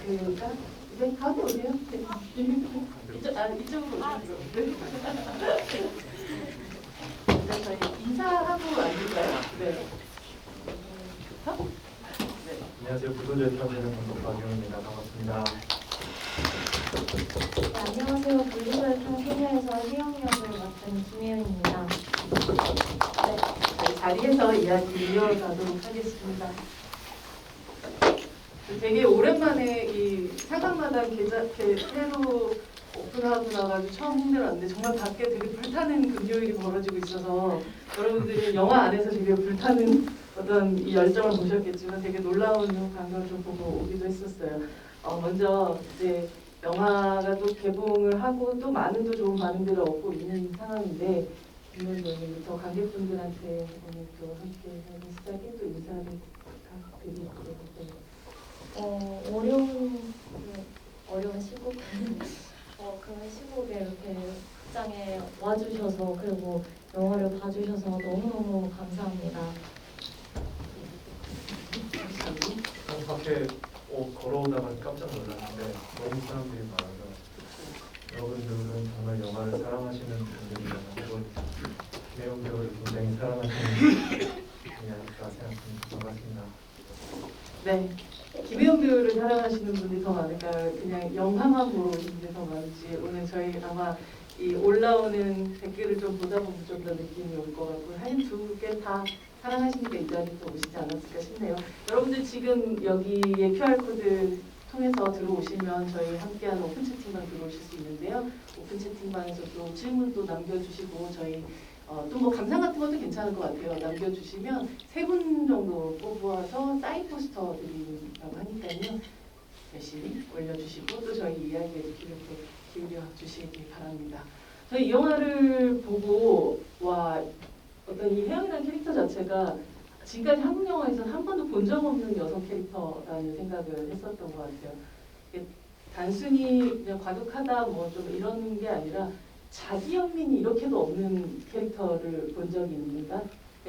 제가 네, 가운데 오세요. 네. 이쪽으로 오세요. 네, 저희 인사하고 앉을까요? 네. 네. 안녕하세요. 구도조의 편지는 감독 박유입니다. 반갑습니다. 네, 안녕하세요. 분리절편 소녀에서 혜영 역을 맡은 김혜연입니다. 네, 저희 자리에서 이야기 이어가도록 하겠습니다. 되게 오랜만에 이 사각마당 새로 오픈하고 나가지고 처음 홍대를 왔는데 정말 밖에 되게 불타는 금요일이 벌어지고 있어서 여러분들이 영화 안에서 되게 불타는 어떤 이 열정을 보셨겠지만 되게 놀라운 광경을 좀 보고 오기도 했었어요. 먼저 이제 영화가 또 개봉을 하고 또 많은 또 좋은 반응들을 얻고 있는 상황인데 김현정님부터 관객분들한테 오늘 또 함께 하는 시작에 또 인사를 부탁드리겠습니다. 어려운 시국 그런 시국에 이렇게 극장에 와주셔서 그리고 영화를 봐주셔서 너무너무 감사합니다. 밖에 걸어오다가 깜짝 놀랐는데 너무 사람들이 많아서 여러분들은 정말 영화를 사랑하시는 분들이라서 그리고 김혜영 배우를 굉장히 사랑하시는 분이 아닐까 생각합니다. 반갑습니다. 네, 김혜영 배우를 사랑하시는 분이 더 많을까요? 그냥 영화만 보러 오신 분이 더 많을지 오늘 저희 아마 이 올라오는 댓글을 좀 보다 보면 좀 더 느낌이 올 것 같고 한 두 개 다 사랑하시니까 이 자리에 또 오시지 않았을까 싶네요. 여러분들 지금 여기에 QR코드 통해서 들어오시면 저희 함께하는 오픈 채팅방 들어오실 수 있는데요. 오픈 채팅방에서 또 질문도 남겨주시고 저희 또 뭐 감상 같은 것도 괜찮을 것 같아요. 남겨주시면 3분 정도 뽑아서 사인 포스터 드린다고 하니까요. 열심히 올려주시고 또 저희 이야기에 귀를 또 기울여 주시기 바랍니다. 저희 이 영화를 보고 와 어떤 이 혜영이라는 캐릭터 자체가 지금까지 한국 영화에서는 한 번도 본 적 없는 여성 캐릭터라는 생각을 했었던 것 같아요. 단순히 그냥 과격하다 뭐 좀 이런 게 아니라 자기 연민이 이렇게도 없는 캐릭터를 본 적이 있는가?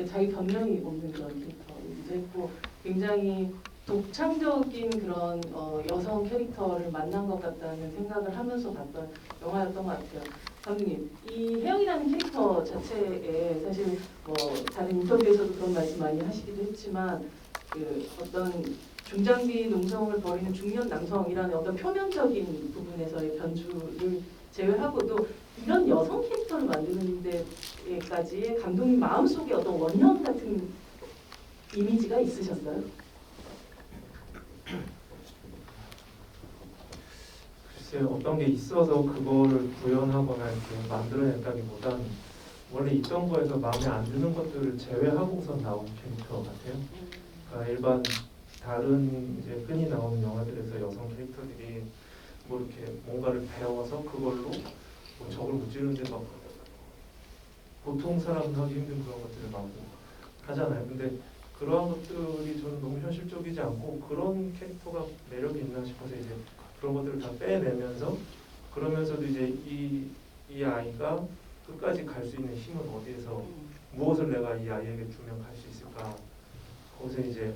자기 변명이 없는 그런 캐릭터이기도 했고 굉장히 독창적인 그런 여성 캐릭터를 만난 것 같다는 생각을 하면서 봤던 영화였던 것 같아요. 감독님, 이 혜영이라는 캐릭터 자체에 사실 뭐 다른 인터뷰에서도 그런 말씀 많이 하시기도 했지만 그 어떤 중장비 농성을 벌이는 중년 남성이라는 어떤 표면적인 부분에서의 변주를 제외하고도 이런 여성 캐릭터를 만드는 데까지 감독님 마음속에 어떤 원형 같은 이미지가 있으셨어요? 글쎄요, 어떤 게 있어서 그거를 구현하거나 이렇게 만들어냈다기보단 원래 있던 거에서 마음에 안 드는 것들을 제외하고서 나온 캐릭터 같아요. 그러니까 일반 다른 이제 흔히 나오는 영화들에서 여성 캐릭터들이 뭐 이렇게 뭔가를 배워서 그걸로 뭐 적을 무찌르는데 막 보통 사람은 하기 힘든 그런 것들을 막 하잖아요. 근데 그러한 것들이 저는 너무 현실적이지 않고 그런 캐릭터가 매력이 있나 싶어서 이제 그런 것들을 다 빼내면서 그러면서도 이제 이 아이가 끝까지 갈 수 있는 힘은 어디에서 무엇을 내가 이 아이에게 주면 갈 수 있을까 거기서 이제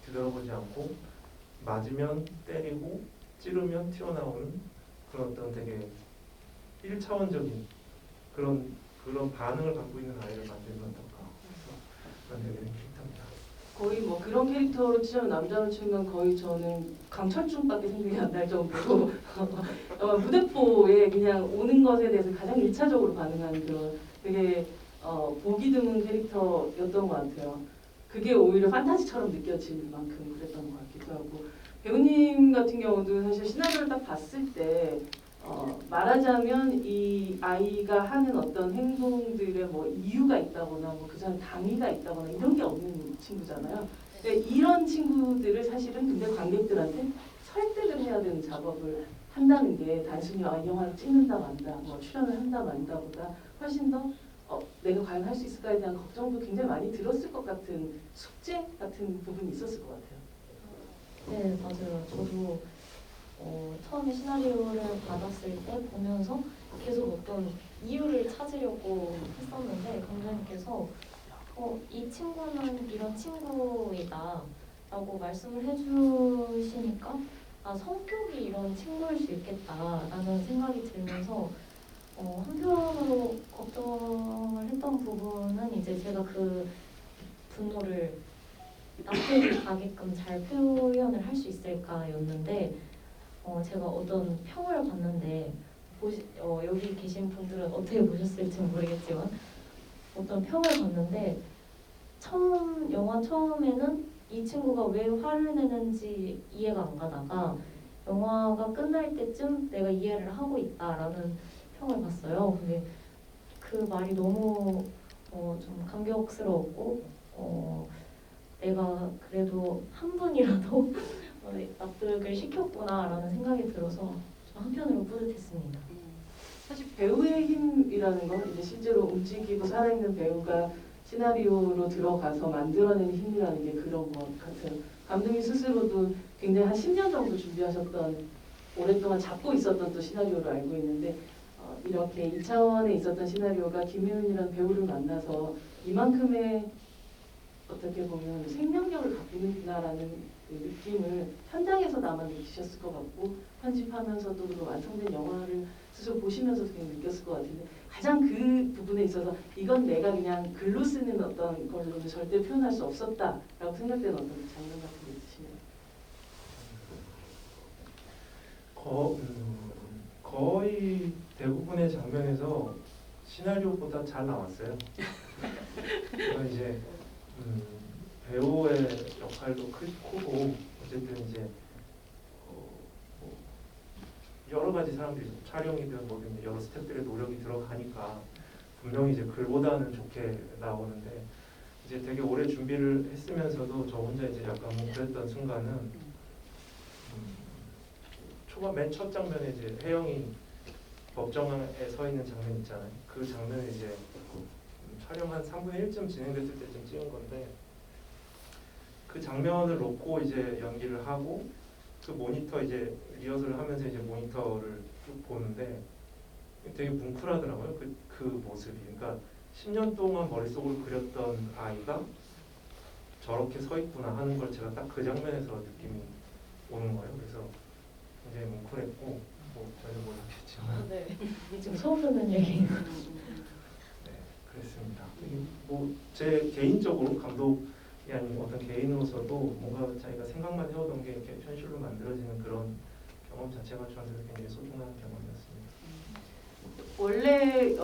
뒤돌아보지 않고 맞으면 때리고 찌르면 튀어나오는 그런 어떤 되게 1차원적인 그런 반응을 갖고 있는 아이를 만들면 어떨까 그런 되게 캐릭터입니다. 거의 뭐 그런 캐릭터로 치자면 남자로 치면 거의 저는 강철중밖에 생각이 안 날 정도로 무대포에 그냥 오는 것에 대해서 가장 1차적으로 반응하는 그런 되게 보기 드문 캐릭터였던 것 같아요. 그게 오히려 판타지처럼 느껴질 만큼 그랬던 것 같기도 하고 배우님 같은 경우도 사실 시나리오를 딱 봤을 때 말하자면 이 아이가 하는 어떤 행동들의 뭐 이유가 있다거나 뭐 그 사람 당위가 있다거나 이런 게 없는 친구잖아요. 근데 이런 친구들을 사실은 근데 관객들한테 설득을 해야 되는 작업을 한다는 게 단순히 이 영화를 찍는다 만다, 뭐 출연을 한다 만다보다 훨씬 더 내가 과연 할 수 있을까에 대한 걱정도 굉장히 많이 들었을 것 같은 숙제 같은 부분이 있었을 것 같아요. 네, 맞아요. 저도 처음에 시나리오를 받았을 때 보면서 계속 어떤 이유를 찾으려고 했었는데 감독님께서 이 친구는 이런 친구이다 라고 말씀을 해주시니까 아, 성격이 이런 친구일 수 있겠다라는 생각이 들면서 한편으로 걱정을 했던 부분은 이제 제가 그 분노를 납득이 가게끔 잘 표현을 할 수 있을까였는데 제가 어떤 평을 봤는데 여기 계신 분들은 어떻게 보셨을지 모르겠지만 어떤 평을 봤는데 영화 처음에는 이 친구가 왜 화를 내는지 이해가 안 가다가 영화가 끝날 때쯤 내가 이해를 하고 있다라는 평을 봤어요. 근데 그 말이 너무 좀 감격스러웠고 내가 그래도 한 분이라도 납득을 시켰구나라는 생각이 들어서 좀 한편으로 뿌듯했습니다. 사실 배우의 힘이라는 건 이제 실제로 움직이고 살아있는 배우가 시나리오로 들어가서 만들어내는 힘이라는 게 그런 것 같아요. 감독님 스스로도 굉장히 한 10년 정도 준비하셨던 오랫동안 잡고 있었던 또 시나리오를 알고 있는데 이렇게 이 차원에 있었던 시나리오가 김혜은이라는 배우를 만나서 이만큼의 어떻게 보면 생명력을 갖고 있구나라는 그 느낌을 현장에서나마 느끼셨을 것 같고 편집하면서도 그 완성된 영화를 스스로 보시면서도 굉장히 느꼈을 것 같은데 가장 그 부분에 있어서 이건 내가 그냥 글로 쓰는 어떤 걸로는 절대 표현할 수 없었다라고 생각되는 어떤 장면 같은 게 있으시나요? 거의 대부분의 장면에서 시나리오보다 잘 나왔어요. 그래서 이제 배우의 역할도 크고 어쨌든 이제 뭐 여러 가지 사람들이 촬영이든 뭐든 여러 스태프들의 노력이 들어가니까 분명히 이제 글보다는 좋게 나오는데 이제 되게 오래 준비를 했으면서도 저 혼자 이제 약간 그랬던 순간은 초반 맨 첫 장면에 이제 혜영이 법정에 서 있는 장면 있잖아요. 그 장면을 이제 촬영 한 3분의 1쯤 진행됐을 때쯤 찍은 건데 그 장면을 놓고 이제 연기를 하고 그 모니터 이제 리허설을 하면서 이제 모니터를 쭉 보는데 되게 뭉클하더라고요. 그 모습이. 그러니까 10년 동안 머릿속으로 그렸던 아이가 저렇게 서 있구나 하는 걸 제가 딱 그 장면에서 느낌이 오는 거예요. 그래서 굉장히 뭉클했고 뭐 전혀 몰랐겠지만 네. 지금 처음 듣는 얘기. 네, 그랬습니다. 뭐 제 개인적으로 감독이 아닌 어떤 개인으로서도 뭔가 자기가 생각만 해오던 게 이렇게 현실로 만들어지는 그런 경험 자체가 저한테 굉장히 소중한 경험이었습니다. 원래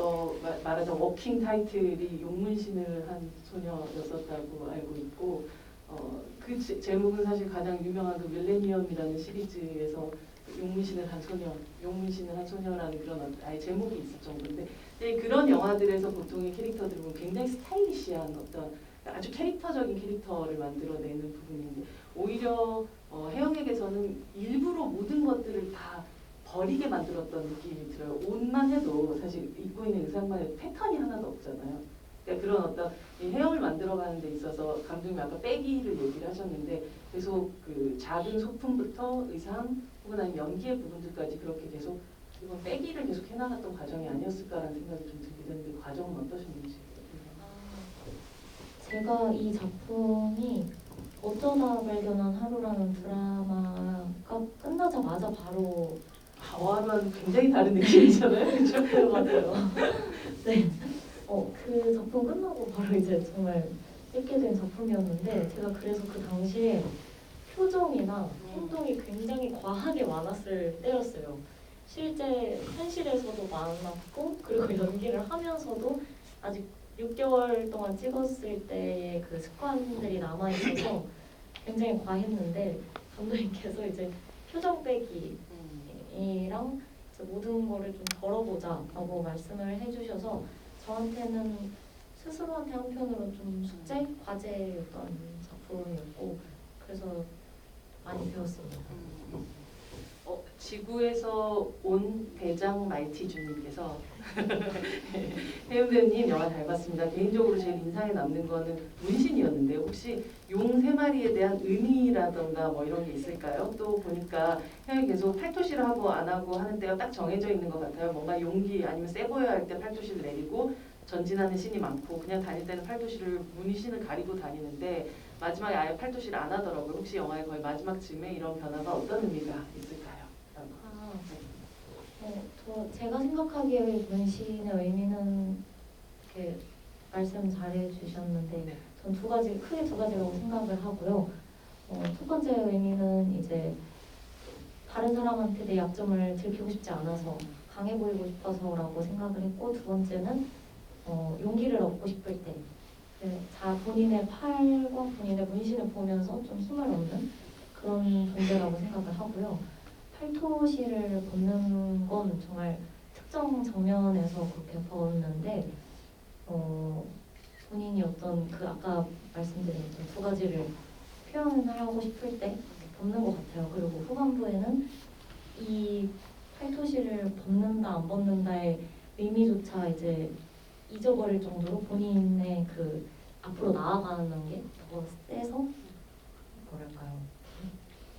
말하자면 워킹 타이틀이 용문신을 한 소녀였었다고 알고 있고 그 제목은 사실 가장 유명한 그 밀레니엄이라는 시리즈에서 용문신을 한 소녀, 용문신을 한 소녀라는 그런 아예 제목이 있을 정도인데 그런 영화들에서 보통의 캐릭터들은 굉장히 스타일리시한 어떤 아주 캐릭터적인 캐릭터를 만들어내는 부분인데 오히려 혜영에게서는 일부러 모든 것들을 다 버리게 만들었던 느낌이 들어요. 옷만 해도 사실 입고 있는 의상만 해도 패턴이 하나도 없잖아요. 그러니까 그런 어떤 이 혜영을 만들어가는 데 있어서 감독님이 아까 빼기를 얘기를 하셨는데 계속 그 작은 소품부터 의상 혹은 아니면 연기의 부분들까지 그렇게 계속 이건 빼기를 계속 해나갔던 과정이 아니었을까라는 생각이 좀 들게 되는데 그 과정은 어떠셨는지. 제가 이 작품이 어쩌다 발견한 하루라는 드라마가 끝나자마자 바로 하와는 굉장히 다른 느낌이잖아요. 그렇죠? 네, 맞아요. 네. 그 작품 끝나고 바로 이제 정말 읽게 된 작품이었는데 제가 그래서 그 당시에 표정이나 행동이 굉장히 과하게 많았을 때였어요. 실제 현실에서도 많았고 그리고 연기를 하면서도 아직 6개월 동안 찍었을 때의 그 습관들이 남아있어서 굉장히 과했는데 감독님께서 이제 표정 빼기랑 이제 모든 거를 좀 덜어보자라고 말씀을 해주셔서 저한테는 스스로한테 한편으로 좀 숙제, 과제였던 작품이었고 그래서 많이 배웠습니다. 지구에서 온 대장 말티주님께서 혜윤 배우님 영화 잘 봤습니다. 개인적으로 제일 인상에 남는 거는 문신이었는데 혹시 용 3마리에 대한 의미라던가 뭐 이런 게 있을까요? 또 보니까 혜윤이 계속 팔토시를 하고 안 하고 하는 때가 딱 정해져 있는 것 같아요. 뭔가 용기 아니면 세 보여야 할 때 팔토시를 내리고 전진하는 씬이 많고 그냥 다닐 때는 팔토시를 문신을 가리고 다니는데 마지막에 아예 팔토시를 안 하더라고요. 혹시 영화의 거의 마지막 쯤에 이런 변화가 어떤 의미가 있을까요? 제가 생각하기에 문신의 의미는 이렇게 말씀 잘해주셨는데 전 크게 두 가지라고 생각을 하고요. 첫 번째 의미는 이제 다른 사람한테 내 약점을 들키고 싶지 않아서 강해 보이고 싶어서라고 생각을 했고, 두 번째는 용기를 얻고 싶을 때 본인의 팔과 본인의 문신을 보면서 좀 힘을 얻는 그런 존재라고 생각을 하고요. 팔토시를 벗는 건 정말 특정 장면에서 그렇게 벗는데 본인이 어떤 아까 말씀드린 두 가지를 표현을 하고 싶을 때 벗는 것 같아요. 그리고 후반부에는 이 팔토시를 벗는다 안 벗는다의 의미조차 이제 잊어버릴 정도로 본인의 앞으로 나아가는 게 더 세서 뭐랄까요?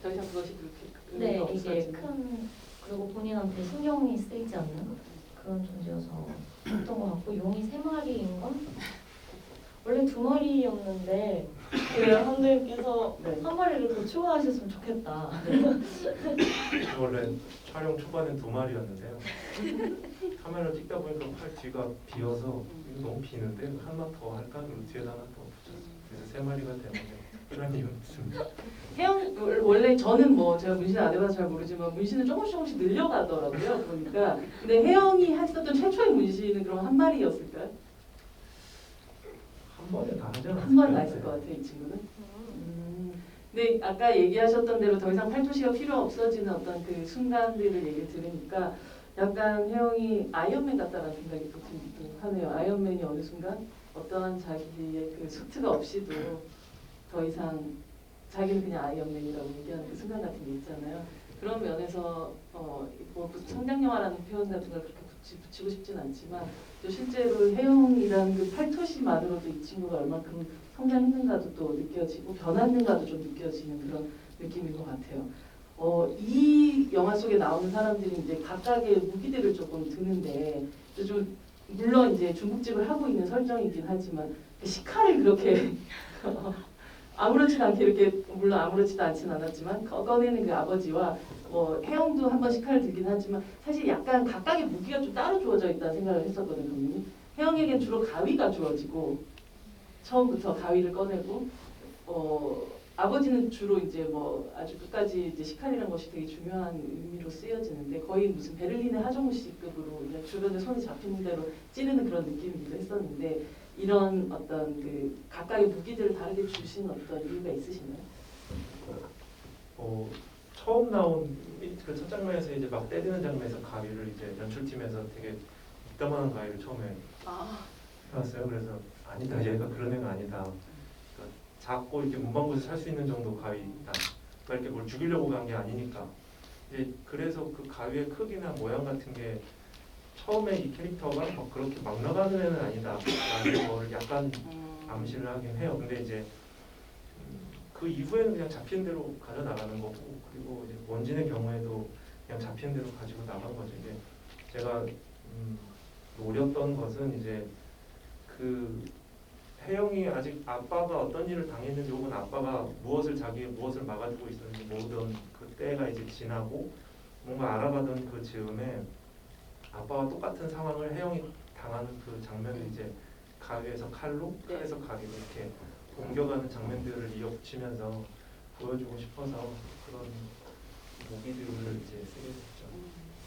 더 이상 그것이 그렇게 네, 의미가 이게 없어지는. 그리고 본인한테 신경이 쓰이지 않는 그런 존재여서 했던 것 같고, 용이 3마리인 건 원래 2마리였는데 감독님께서 네. 한 마리를 더 추가하셨으면 좋겠다. 원래 촬영 초반엔 2마리였는데요. 카메라 찍다 보니까 팔 뒤가 비어서 이거 너무 비는데 하나 더 할까? 그리고 뒤에다 하나 더 붙였어요. 그래서 3마리가 되는데 그런 이유는 있습니다. 원래 저는 제가 문신 안 해봐서 잘 모르지만 문신을 조금씩 늘려가더라고요. 보니까. 근데 혜영이 했었던 최초의 문신은 그럼 한 마리였을까요? 한 번에 다 하지 않았어요? 한 번에 다 했을 것 같아요, 이 친구는. 근데 아까 얘기하셨던 대로 더 이상 팔토시가 필요 없어지는 어떤 그 순간들을 얘기 들으니까 약간 혜영이 아이언맨 같다라는 생각이 또 들기도 하네요. 아이언맨이 어느 순간 어떠한 자기의 그 수트가 없이도 더 이상 자기는 그냥 아이언맨이라고 얘기하는 그 순간 같은 게 있잖아요. 그런 면에서 성장 영화라는 표현 같은 걸 그렇게 붙이고 싶진 않지만 또 실제로 혜영이라는 그 팔토시만으로도 이 친구가 얼만큼 성장했는가도 또 느껴지고 변했는가도 좀 느껴지는 그런 느낌인 것 같아요. 이 영화 속에 나오는 사람들이 이제 각각의 무기들을 조금 드는데 좀 물론 이제 중국집을 하고 있는 설정이긴 하지만 식칼을 그렇게 아무렇지도 않게 이렇게 물론 아무렇지도 않진 않았지만 꺼내는 그 아버지와 혜영도 한 번씩 칼을 들긴 하지만 사실 약간 각각의 무기가 좀 따로 주어져 있다는 생각을 했었거든요. 감독님. 혜영에겐 주로 가위가 주어지고 처음부터 가위를 꺼내고 아버지는 주로 이제 아주 끝까지 이제 식칼이라는 것이 되게 중요한 의미로 쓰여지는데 거의 무슨 베를린의 하정우 씨급으로 그냥 주변에 손이 잡히는 대로 찌르는 그런 느낌이기도 했었는데 이런 어떤 그 각각의 무기들을 다르게 주신 어떤 이유가 있으신가요? 처음 나온 그 첫 장면에서 이제 막 때리는 장면에서 가위를 이제 연출팀에서 되게 이따만한 가위를 처음에 해왔어요. 그래서 아니다, 얘가 그런 애가 아니다. 그러니까 작고 이렇게 문방구에서 살 수 있는 정도 가위다. 이렇게 뭘 죽이려고 간 게 아니니까. 이제 그래서 그 가위의 크기나 모양 같은 게 처음에 이 캐릭터가 그렇게 막 나가는 애는 아니다라는 걸 약간 암시를 하긴 해요. 근데 이제 그 이후에는 그냥 잡힌 대로 가져 나가는 거고, 그리고 이제 원진의 경우에도 그냥 잡힌 대로 가지고 나간 거죠. 이제 제가 노렸던 것은 이제 그 혜영이 아직 아빠가 어떤 일을 당했는지 혹은 아빠가 자기의 무엇을 막아주고 있었는지 모르던 그 때가 이제 지나고 뭔가 알아가던 그 즈음에 아빠와 똑같은 상황을 혜영이 당하는 그 장면을 이제 가위에서 칼로, 칼에서 가위로 이렇게 옮겨가는 장면들을 이어붙이면서 보여주고 싶어서 그런 무기들을 이제 쓰게 됐죠.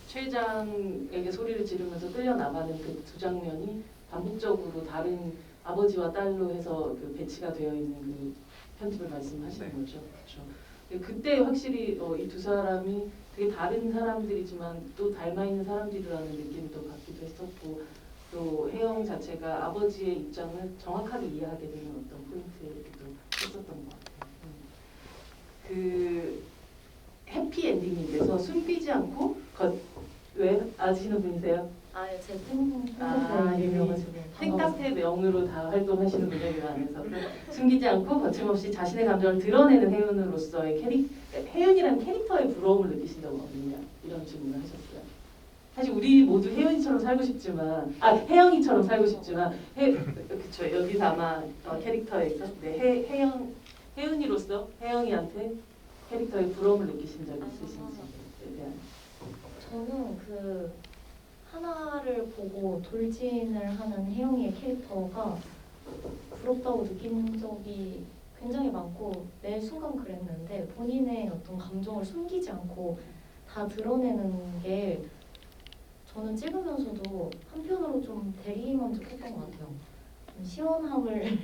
최장에게 소리를 지르면서 끌려나가는 그 두 장면이 반복적으로 다른 아버지와 딸로 해서 그 배치가 되어 있는 그 편집을 말씀하시는 거죠. 그렇죠. 그때 확실히 이 두 사람이 되게 다른 사람들이지만 또 닮아 있는 사람들이라는 느낌도 받기도 했었고 또 혜영 자체가 아버지의 입장을 정확하게 이해하게 되는 어떤 포인트이기도 했었던 것 같아요. 그 해피엔딩님께서 숨기지 않고 왜 아시는 분이세요? 제 팬카페 팬카페 명으로 다 활동하시는 분들이 많아서 숨기지 않고 거침없이 자신의 감정을 드러내는 혜윤으로서의 혜윤이라는 캐릭터의 부러움을 느끼신 적 없느냐 이런 질문을 하셨어요. 사실 우리 모두 혜연이처럼 살고 싶지만 혜영이처럼 살고 싶지만 그쵸 여기서 아마 캐릭터에서 네, 혜연이로서 혜영이한테 캐릭터의 부러움을 느끼신 적 있으신지에 대한 저는 그 하나를 보고 돌진을 하는 혜영이의 캐릭터가 부럽다고 느낀 적이 굉장히 많고 매 순간 그랬는데 본인의 어떤 감정을 숨기지 않고 다 드러내는 게 저는 찍으면서도 한편으로 좀 대리만족했던 것 같아요. 좀 시원함을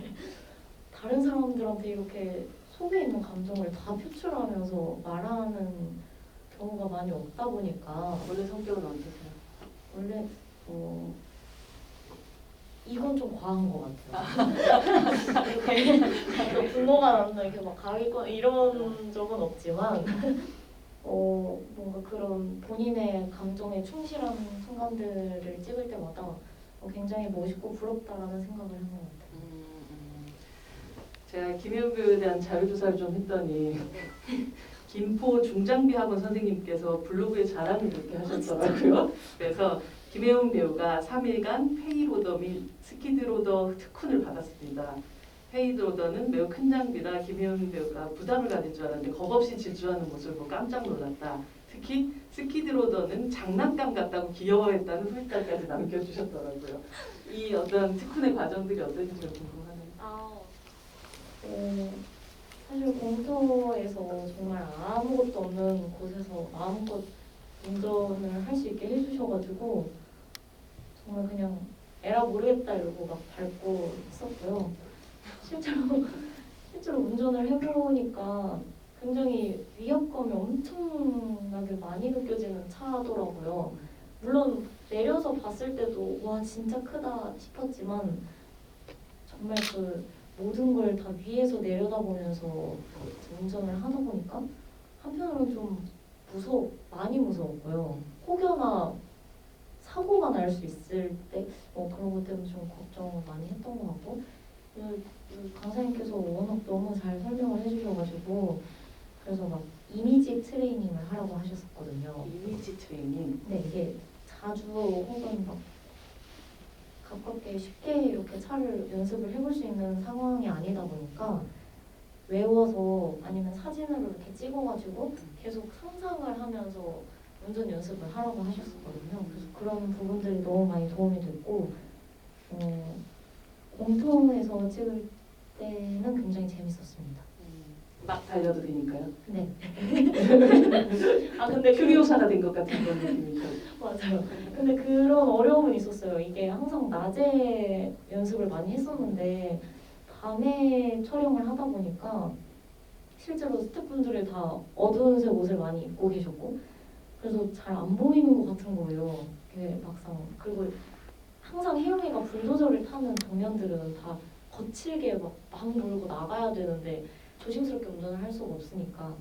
다른 사람들한테 이렇게 속에 있는 감정을 다 표출하면서 말하는 경우가 많이 없다 보니까 원래 성격은 어떠세요? 원래 이건 좀 과한 것 같아요. 이렇게 분노가 난다 이렇게 막 가리고 이런 적은 없지만 뭔가 그런 본인의 감정에 충실한 순간들을 찍을 때마다 굉장히 멋있고 부럽다라는 생각을 하는 것 같아요. 제가 김혜연 배우에 대한 자료조사를 좀 했더니 김포 중장비 학원 선생님께서 블로그에 자랑을 그렇게 하셨더라고요. 그래서 김혜연 배우가 3일간 페이로더 및 스키드로더 특훈을 받았습니다. 페이드로더는 매우 큰 장비라 김혜연 배우가 부담을 가질 줄 알았는데 겁없이 질주하는 모습을 보고 깜짝 놀랐다. 특히 스키드로더는 장난감 같다고 귀여워했다는 후기까지 남겨주셨더라고요. 이 어떤 특훈의 과정들이 어떤지 좀 궁금하네요. 사실 공터에서 정말 아무것도 없는 곳에서 마음껏 운전을 할 수 있게 해주셔가지고 정말 그냥 에라 모르겠다 이러고 막 밟고 있었고요. 실제로 운전을 해보니까 굉장히 위압감이 엄청나게 많이 느껴지는 차더라고요. 물론 내려서 봤을 때도 와 진짜 크다 싶었지만 정말 그 모든 걸 다 위에서 내려다보면서 운전을 하다 보니까 한편으로는 좀 많이 무서웠고요. 혹여나 사고가 날 수 있을 때 그런 것 때문에 좀 걱정을 많이 했던 것 같고 강사님께서 워낙 너무 잘 설명을 해주셔가지고 그래서 막 이미지 트레이닝을 하라고 하셨었거든요. 이미지 트레이닝? 네, 이게 자주 혹은 막 가깝게 쉽게 이렇게 차를 연습을 해볼 수 있는 상황이 아니다 보니까 외워서 아니면 사진으로 이렇게 찍어가지고 계속 상상을 하면서 운전 연습을 하라고 하셨었거든요. 그래서 그런 부분들이 너무 많이 도움이 됐고 공통에서 찍을 때는 굉장히 재밌었습니다. 막 달려도 되니까요. 네. 근데 큐리오사가 된 것 같은 그런 느낌이죠. 맞아요. 근데 그런 어려움은 있었어요. 이게 항상 낮에 연습을 많이 했었는데 밤에 촬영을 하다 보니까 실제로 스태프분들이 다 어두운색 옷을 많이 입고 계셨고 그래서 잘 안 보이는 것 같은 거예요. 이게 막상 그리고 항상 혜영이가 불도저를 타는 장면들은 다 거칠게 막 몰고 나가야 되는데 조심스럽게 운전을 할 수가 없으니까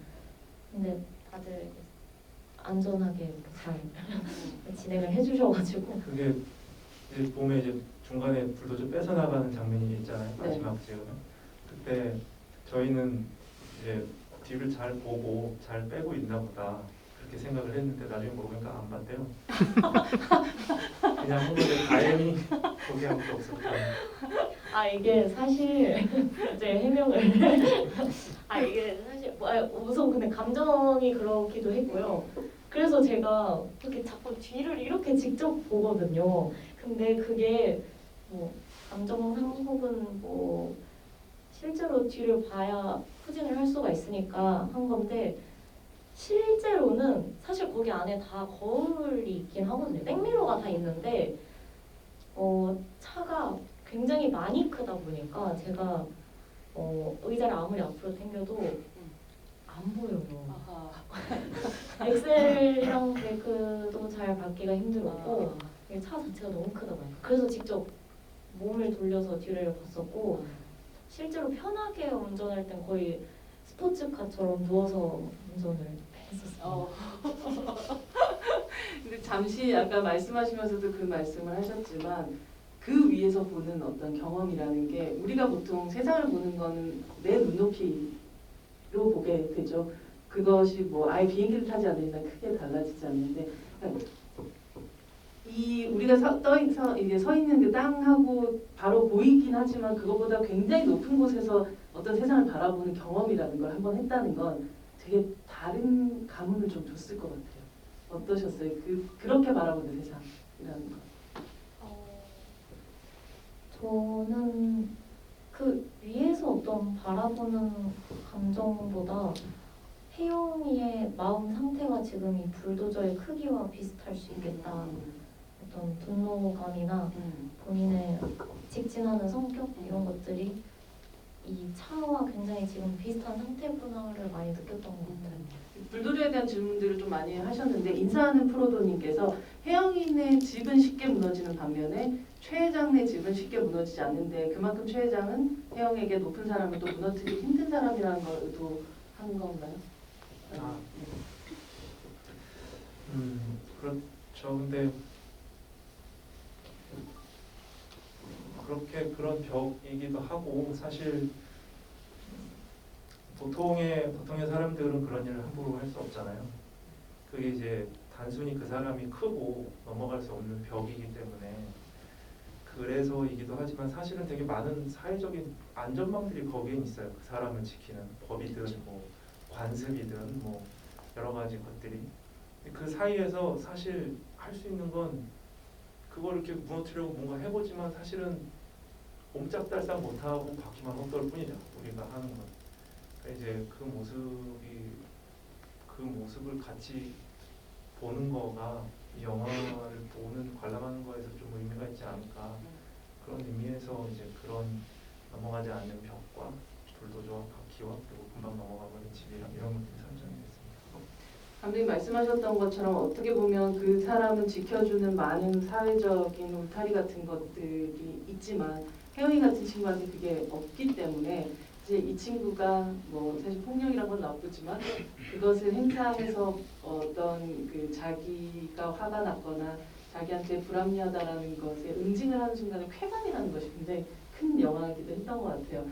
근데 다들 안전하게 잘 진행을 해주셔가지고 그게 이제 보면 이제 중간에 불도저 뺏어 나가는 장면이 있잖아요. 네. 마지막 지역은 그때 저희는 이제 뒤를 잘 보고 잘 빼고 있나 보다 그렇게 생각을 했는데 나중에 보니까 안 봤대요. 그냥 한 번에 다행히 보기 한 게 없었다. 이게 사실 이제 해명을 이게 사실 우선 근데 감정이 그렇기도 했고요. 그래서 제가 이렇게 자꾸 뒤를 이렇게 직접 보거든요. 근데 그게 뭐 감정상 혹은 뭐 실제로 뒤를 봐야 후진을 할 수가 있으니까 한 건데 실제로는 사실 거기 안에 다 거울이 있긴 하거든요. 백미러가 다 있는데 차가 굉장히 많이 크다 보니까 제가 의자를 아무리 앞으로 당겨도 안 보여요. 엑셀이랑 브레이크도 잘 밟기가 힘들었고 이게 차 자체가 너무 크다 보니까 그래서 직접 몸을 돌려서 뒤를 봤었고 실제로 편하게 운전할 땐 거의 스포츠카처럼 누워서 운전을 했었어요. 근데 잠시 아까 말씀하시면서도 그 말씀을 하셨지만 그 위에서 보는 어떤 경험이라는 게 우리가 보통 세상을 보는 거는 내 눈높이로 보게 되죠. 그것이 뭐 아예 비행기를 타지 않는 이상 크게 달라지지 않는데 이 우리가 이게 서 있는 그 땅하고 바로 보이긴 하지만 그것보다 굉장히 높은 곳에서 어떤 세상을 바라보는 경험이라는 걸 한번 했다는 건 되게 다른 감흥을 좀 줬을 것 같아요. 어떠셨어요? 그렇게 바라보는 세상이라는 거. 저는 그 위에서 어떤 바라보는 감정보다 혜영이의 마음 상태가 지금 이 불도저의 크기와 비슷할 수 있겠다. 어떤 분노감이나 본인의 직진하는 성격 이런 것들이 이 차와 굉장히 지금 비슷한 상태구나를 많이 느꼈던 것 같아요. 불도저에 대한 질문들을 좀 많이 하셨는데 인사하는 프로도님께서 혜영이네 집은 쉽게 무너지는 반면에 최 회장네 집은 쉽게 무너지지 않는데 그만큼 최 회장은 혜영에게 높은 사람을 또 무너뜨리기 힘든 사람이라는 걸 의도한 건가요? 아. 그렇죠. 근데 그렇게 그런 벽이기도 하고 사실 보통의 사람들은 그런 일을 함부로 할 수 없잖아요. 그게 이제 단순히 그 사람이 크고 넘어갈 수 없는 벽이기 때문에 그래서이기도 하지만 사실은 되게 많은 사회적인 안전망들이 거기에 있어요. 그 사람을 지키는 법이든 뭐 관습이든 뭐 여러 가지 것들이 그 사이에서 사실 할 수 있는 건 그걸 이렇게 무너뜨리려고 뭔가 해보지만 사실은 옴짝달싹 못하고 바퀴만 헛돌 뿐이죠. 우리가 하는 건. 그러니까 이제 그 모습을 같이 보는 거가 이 영화를 보는 관람하는 거에서 좀 의미가 있지 않을까. 그런 의미에서 이제 그런 넘어가지 않는 벽과 불도저와 바퀴와 그리고 금방 넘어가버린 집이랑 이런 것들이 설정이 됐습니다. 감독님 말씀하셨던 것처럼 어떻게 보면 그 사람은 지켜주는 많은 사회적인 울타리 같은 것들이 있지만 혜영이 같은 친구한테 그게 없기 때문에 이제 이 친구가 뭐 사실 폭력이란 건 나쁘지만 그것을 행사해서 어떤 그 자기가 화가 났거나 자기한테 불합리하다라는 것에 응징을 하는 순간에 쾌감이라는 것이 굉장히 큰 영화이기도 했던 것 같아요.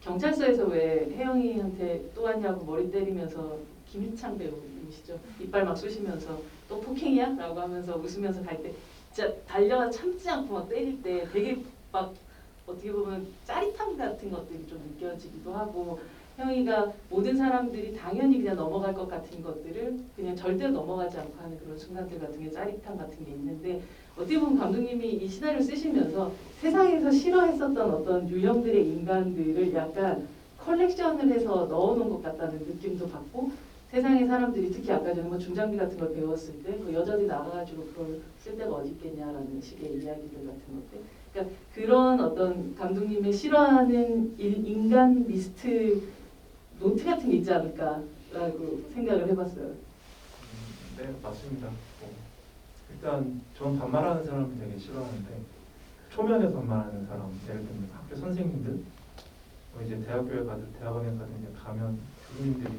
경찰서에서 왜 혜영이한테 또 왔냐고 머리 때리면서 김희창 배우이시죠? 이빨 막 쑤시면서 또 폭행이야? 라고 하면서 웃으면서 갈 때 진짜 달려가 참지 않고 막 때릴 때 되게 막 어떻게 보면 짜릿함 같은 것들이 좀 느껴지기도 하고 혜영이가 모든 사람들이 당연히 그냥 넘어갈 것 같은 것들을 그냥 절대로 넘어가지 않고 하는 그런 순간들 같은 게 짜릿함 같은 게 있는데 어떻게 보면 감독님이 이 시나리오 쓰시면서 세상에서 싫어했었던 어떤 유형들의 인간들을 약간 컬렉션을 해서 넣어놓은 것 같다는 느낌도 받고 세상의 사람들이 특히 아까 전에 뭐 중장비 같은 걸 배웠을 때 그 여자들이 나가가지고 그걸 쓸 데가 어디 있겠냐라는 식의 이야기들 같은 것들 그러니까 그런 어떤 감독님의 싫어하는 인간 리스트 노트 같은 게 있지 않을까라고 생각을 해봤어요. 네, 맞습니다. 일단 전 반말하는 사람을 되게 싫어하는데 초면에 반말하는 사람, 예를 들면 학교 선생님들, 이제 대학원에 가든 이제 가면 교수님들이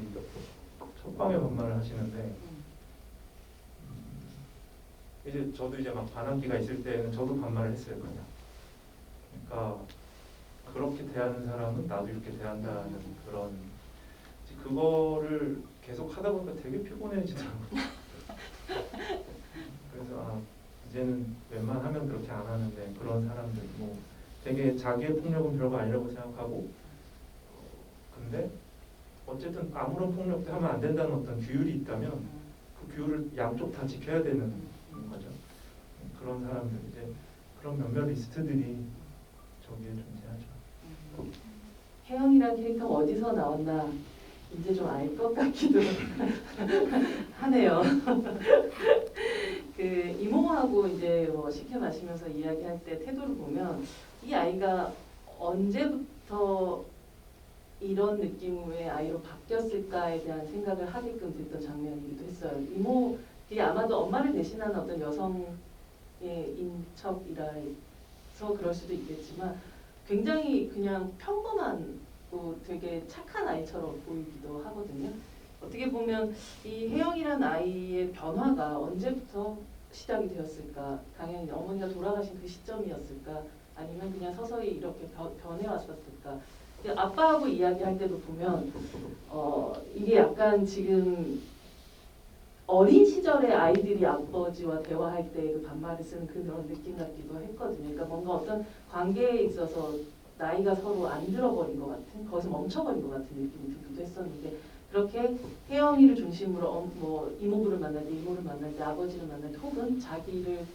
첫방에 반말을 하시는데 이제 저도 이제 막 반항기가 있을 때는 저도 반말을 했어요, 그냥. 그러니까 그렇게 대하는 사람은 나도 이렇게 대한다는 그런 그거를 계속 하다 보니까 되게 피곤해지더라고요. 그래서 이제는 웬만하면 그렇게 안 하는데 그런 사람들 뭐 되게 자기의 폭력은 별거 아니라고 생각하고 근데 어쨌든 아무런 폭력도 하면 안 된다는 어떤 규율이 있다면 그 규율을 양쪽 다 지켜야 되는 거죠. 그런 사람들 이제 그런 몇몇 리스트들이 저기에 존재하죠. 혜영이라는 캐릭터가 어디서 나왔나 이제 좀 알 것 같기도 하네요. 그 이모하고 이제 뭐 식혜 마시면서 이야기할 때 태도를 보면 이 아이가 언제부터 이런 느낌의 아이로 바뀌었을까에 대한 생각을 하게끔 됐던 장면이기도 했어요. 이모들이 아마도 엄마를 대신하는 어떤 여성의 인척이라서 그럴 수도 있겠지만 굉장히 그냥 평범하고 되게 착한 아이처럼 보이기도 하거든요. 어떻게 보면 이 혜영이라는 아이의 변화가 언제부터 시작이 되었을까? 당연히 어머니가 돌아가신 그 시점이었을까? 아니면 그냥 서서히 이렇게 변해왔었을까? 아빠하고 이야기할 때도 보면 이게 약간 지금 어린 시절에 아이들이 아버지와 대화할 때 그 반말을 쓰는 그런 느낌 같기도 했거든요. 그러니까 뭔가 어떤 관계에 있어서 나이가 서로 안 들어버린 것 같은, 거기서 멈춰버린 것 같은 느낌이 들기도 했었는데, 그렇게 혜영이를 중심으로 뭐 이모부를 만날 때, 이모를 만날 때, 아버지를 만날 때, 혹은 자기를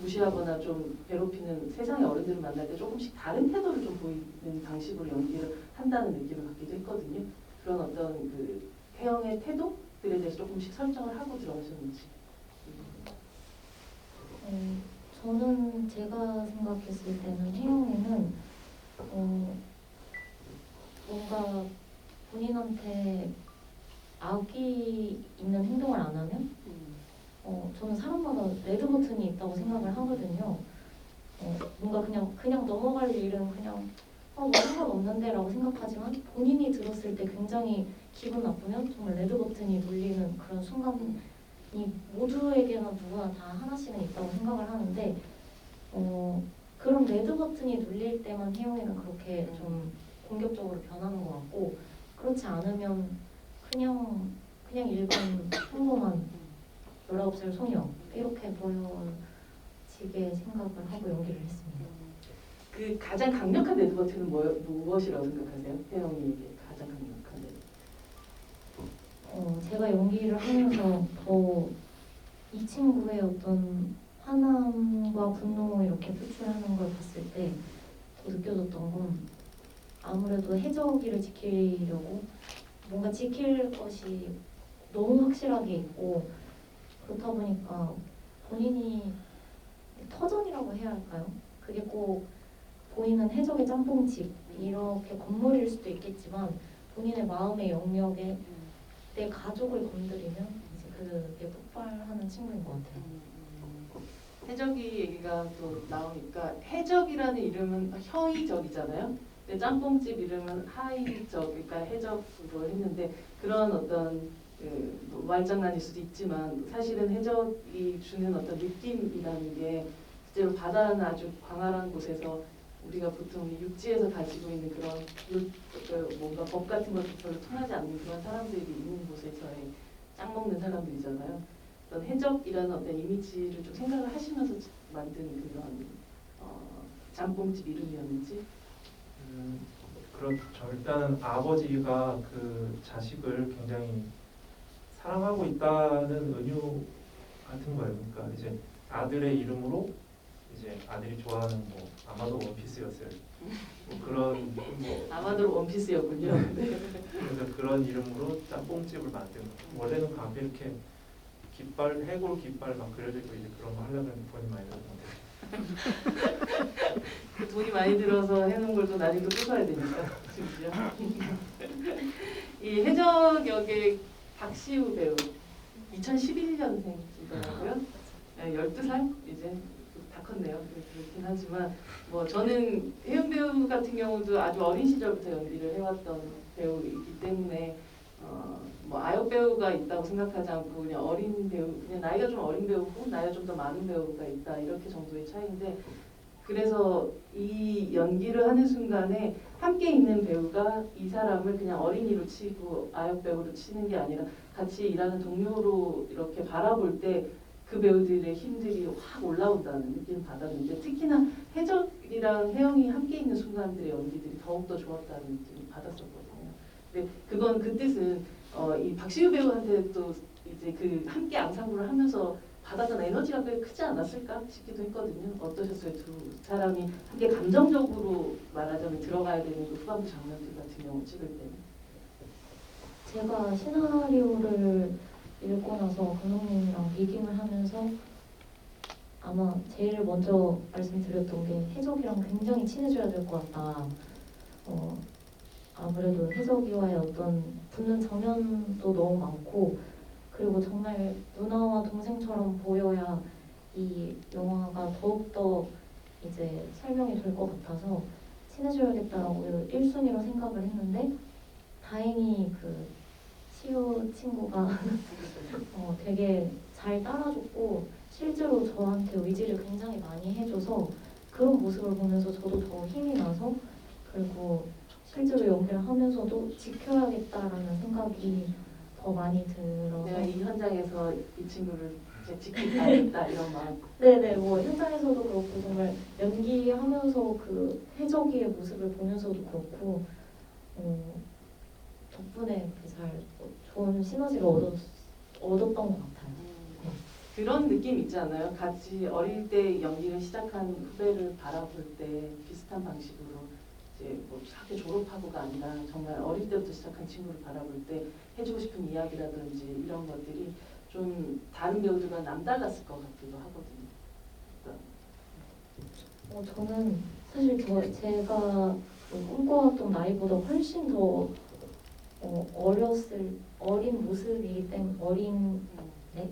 무시하거나 좀 괴롭히는 세상의 어른들을 만날 때 조금씩 다른 태도를 좀 보이는 방식으로 연기를 한다는 느낌을 받기도 했거든요. 그런 어떤 그 혜영의 태도들에 대해서 조금씩 설정을 하고 들어가셨는지. 저는 제가 생각했을 때는 혜영이는 뭔가 본인한테 악이 있는 행동을 안 하면 저는 사람마다 레드 버튼이 있다고 생각을 하거든요. 뭔가 그냥 넘어갈 일은 그냥 뭐 상관없는데라고 생각하지만 본인이 들었을 때 굉장히 기분 나쁘면 정말 레드 버튼이 눌리는 그런 순간이 모두에게나 누구나 다 하나씩은 있다고 생각을 하는데 그런 레드 버튼이 눌릴 때만 혜영이는 그렇게 좀 공격적으로 변하는 것 같고, 그렇지 않으면 그냥 일반 평범한 19살 소녀 이렇게 보여지게 생각을 하고 연기를 했습니다. 그 가장 강력한 레드 버튼은 무엇이라고 생각하세요? 혜영이에게 가장 강력한 레드. 제가 연기를 하면서 더 이 친구의 어떤 화남과 분노 이렇게 표출하는 걸 봤을 때 더 느껴졌던 건 아무래도 해적이를 지키려고 뭔가 지킬 것이 너무 확실하게 있고, 그렇다 보니까 본인이 터전이라고 해야 할까요? 그게 꼭 보이는 해적의 짬뽕집 이렇게 건물일 수도 있겠지만 본인의 마음의 영역에 내 가족을 건드리면 이제 그게 폭발하는 친구인 것 같아요. 해적이 얘기가 또 나오니까, 해적이라는 이름은 혀이적이잖아요. 근데 짬뽕집 이름은 하이적, 그러니까 해적으로 했는데, 그런 어떤 뭐 말장난일 수도 있지만 사실은 해적이 주는 어떤 느낌이라는 게 실제로 바다는 아주 광활한 곳에서 우리가 보통 육지에서 가지고 있는 그런 뭔가 법 같은 것도 별로 통하지 않는 그런 사람들이 있는 곳에서의 짱 먹는 사람들이잖아요. 어떤 해적이라는 어떤 이미지를 좀 생각을 하시면서 만든 그런 짬뽕집 이름이었는지. 그렇죠. 일단은 아버지가 그 자식을 굉장히 사랑하고 있다는 은유 같은 거예요. 그러니까 이제 아들의 이름으로 이제 아들이 좋아하는 뭐 아마도 원피스였어요. 뭐 그런 아마도 원피스였군요. 네. 그래서 그런 이름으로 짬뽕집을 만든 거예요. 원래는 그 앞에 이렇게 깃발, 해골 깃발 막 그려져 있고 이제 그런 거 하려고 했는데 돈이 많이 들었는데. 그 돈이 많이 들어서 해놓은 걸 또 나중에 또 부숴야 되니까 심지어. 이 해적 역의 박시우 배우 2011년생이더라고요. 12살 이제 다 컸네요. 그렇긴 하지만 뭐 저는 혜영 배우 같은 경우도 아주 어린 시절부터 연기를 해왔던 배우이기 때문에 뭐 아역 배우가 있다고 생각하지 않고 그냥 어린 배우, 그냥 나이가 좀 어린 배우고 나이가 좀 더 많은 배우가 있다 이렇게 정도의 차이인데, 그래서 이 연기를 하는 순간에 함께 있는 배우가 이 사람을 그냥 어린이로 치고 아역 배우로 치는 게 아니라 같이 일하는 동료로 이렇게 바라볼 때 그 배우들의 힘들이 확 올라온다는 느낌을 받았는데, 특히나 해적이랑 혜영이 함께 있는 순간들의 연기들이 더욱더 좋았다는 느낌을 받았었거든요. 근데 그건 그 뜻은 이 박시우 배우한테 또 이제 그 함께 앙상블을 하면서 받았던 에너지가 꽤 크지 않았을까 싶기도 했거든요. 어떠셨어요? 두 사람이 함께 감정적으로 말하자면 들어가야 되는 그 후반부 장면들 같은 경우 찍을 때는. 제가 시나리오를 읽고 나서 감독님이랑 미팅을 하면서 아마 제일 먼저 말씀드렸던 게 해적이랑 굉장히 친해져야 될 것 같다. 아무래도 해적이와의 어떤 붙는 장면도 너무 많고, 그리고 정말 누나와 동생처럼 보여야 이 영화가 더욱더 이제 설명이 될 것 같아서 친해져야겠다라고 1순위로 생각을 했는데, 다행히 그 시우 친구가 되게 잘 따라줬고 실제로 저한테 의지를 굉장히 많이 해줘서 그런 모습을 보면서 저도 더 힘이 나서, 그리고 실제로 연기를 하면서도 지켜야겠다라는 생각이 더 많이 들어서 내가 이 현장에서 이 친구를 이제 지키겠다 이런 마음. 네네 뭐 현장에서도 그렇고 정말 연기하면서 그 해적이의 모습을 보면서도 그렇고 덕분에 이렇게 잘 좋은 시너지를 얻었던 것 같아요. 그런 느낌 있지 않아요? 같이 어릴 때 연기를 시작한 후배를 바라볼 때 비슷한 방식으로 이제 뭐 학교 졸업하고가 아니라 정말 어릴 때부터 시작한 친구를 바라볼 때 해주고 싶은 이야기라든지 이런 것들이 좀 다른 배우들과 남달랐을 것 같기도 하거든요. 저는 사실 제가 꿈꿔왔던 나이보다 훨씬 더 어린 모습이기 때문에 네?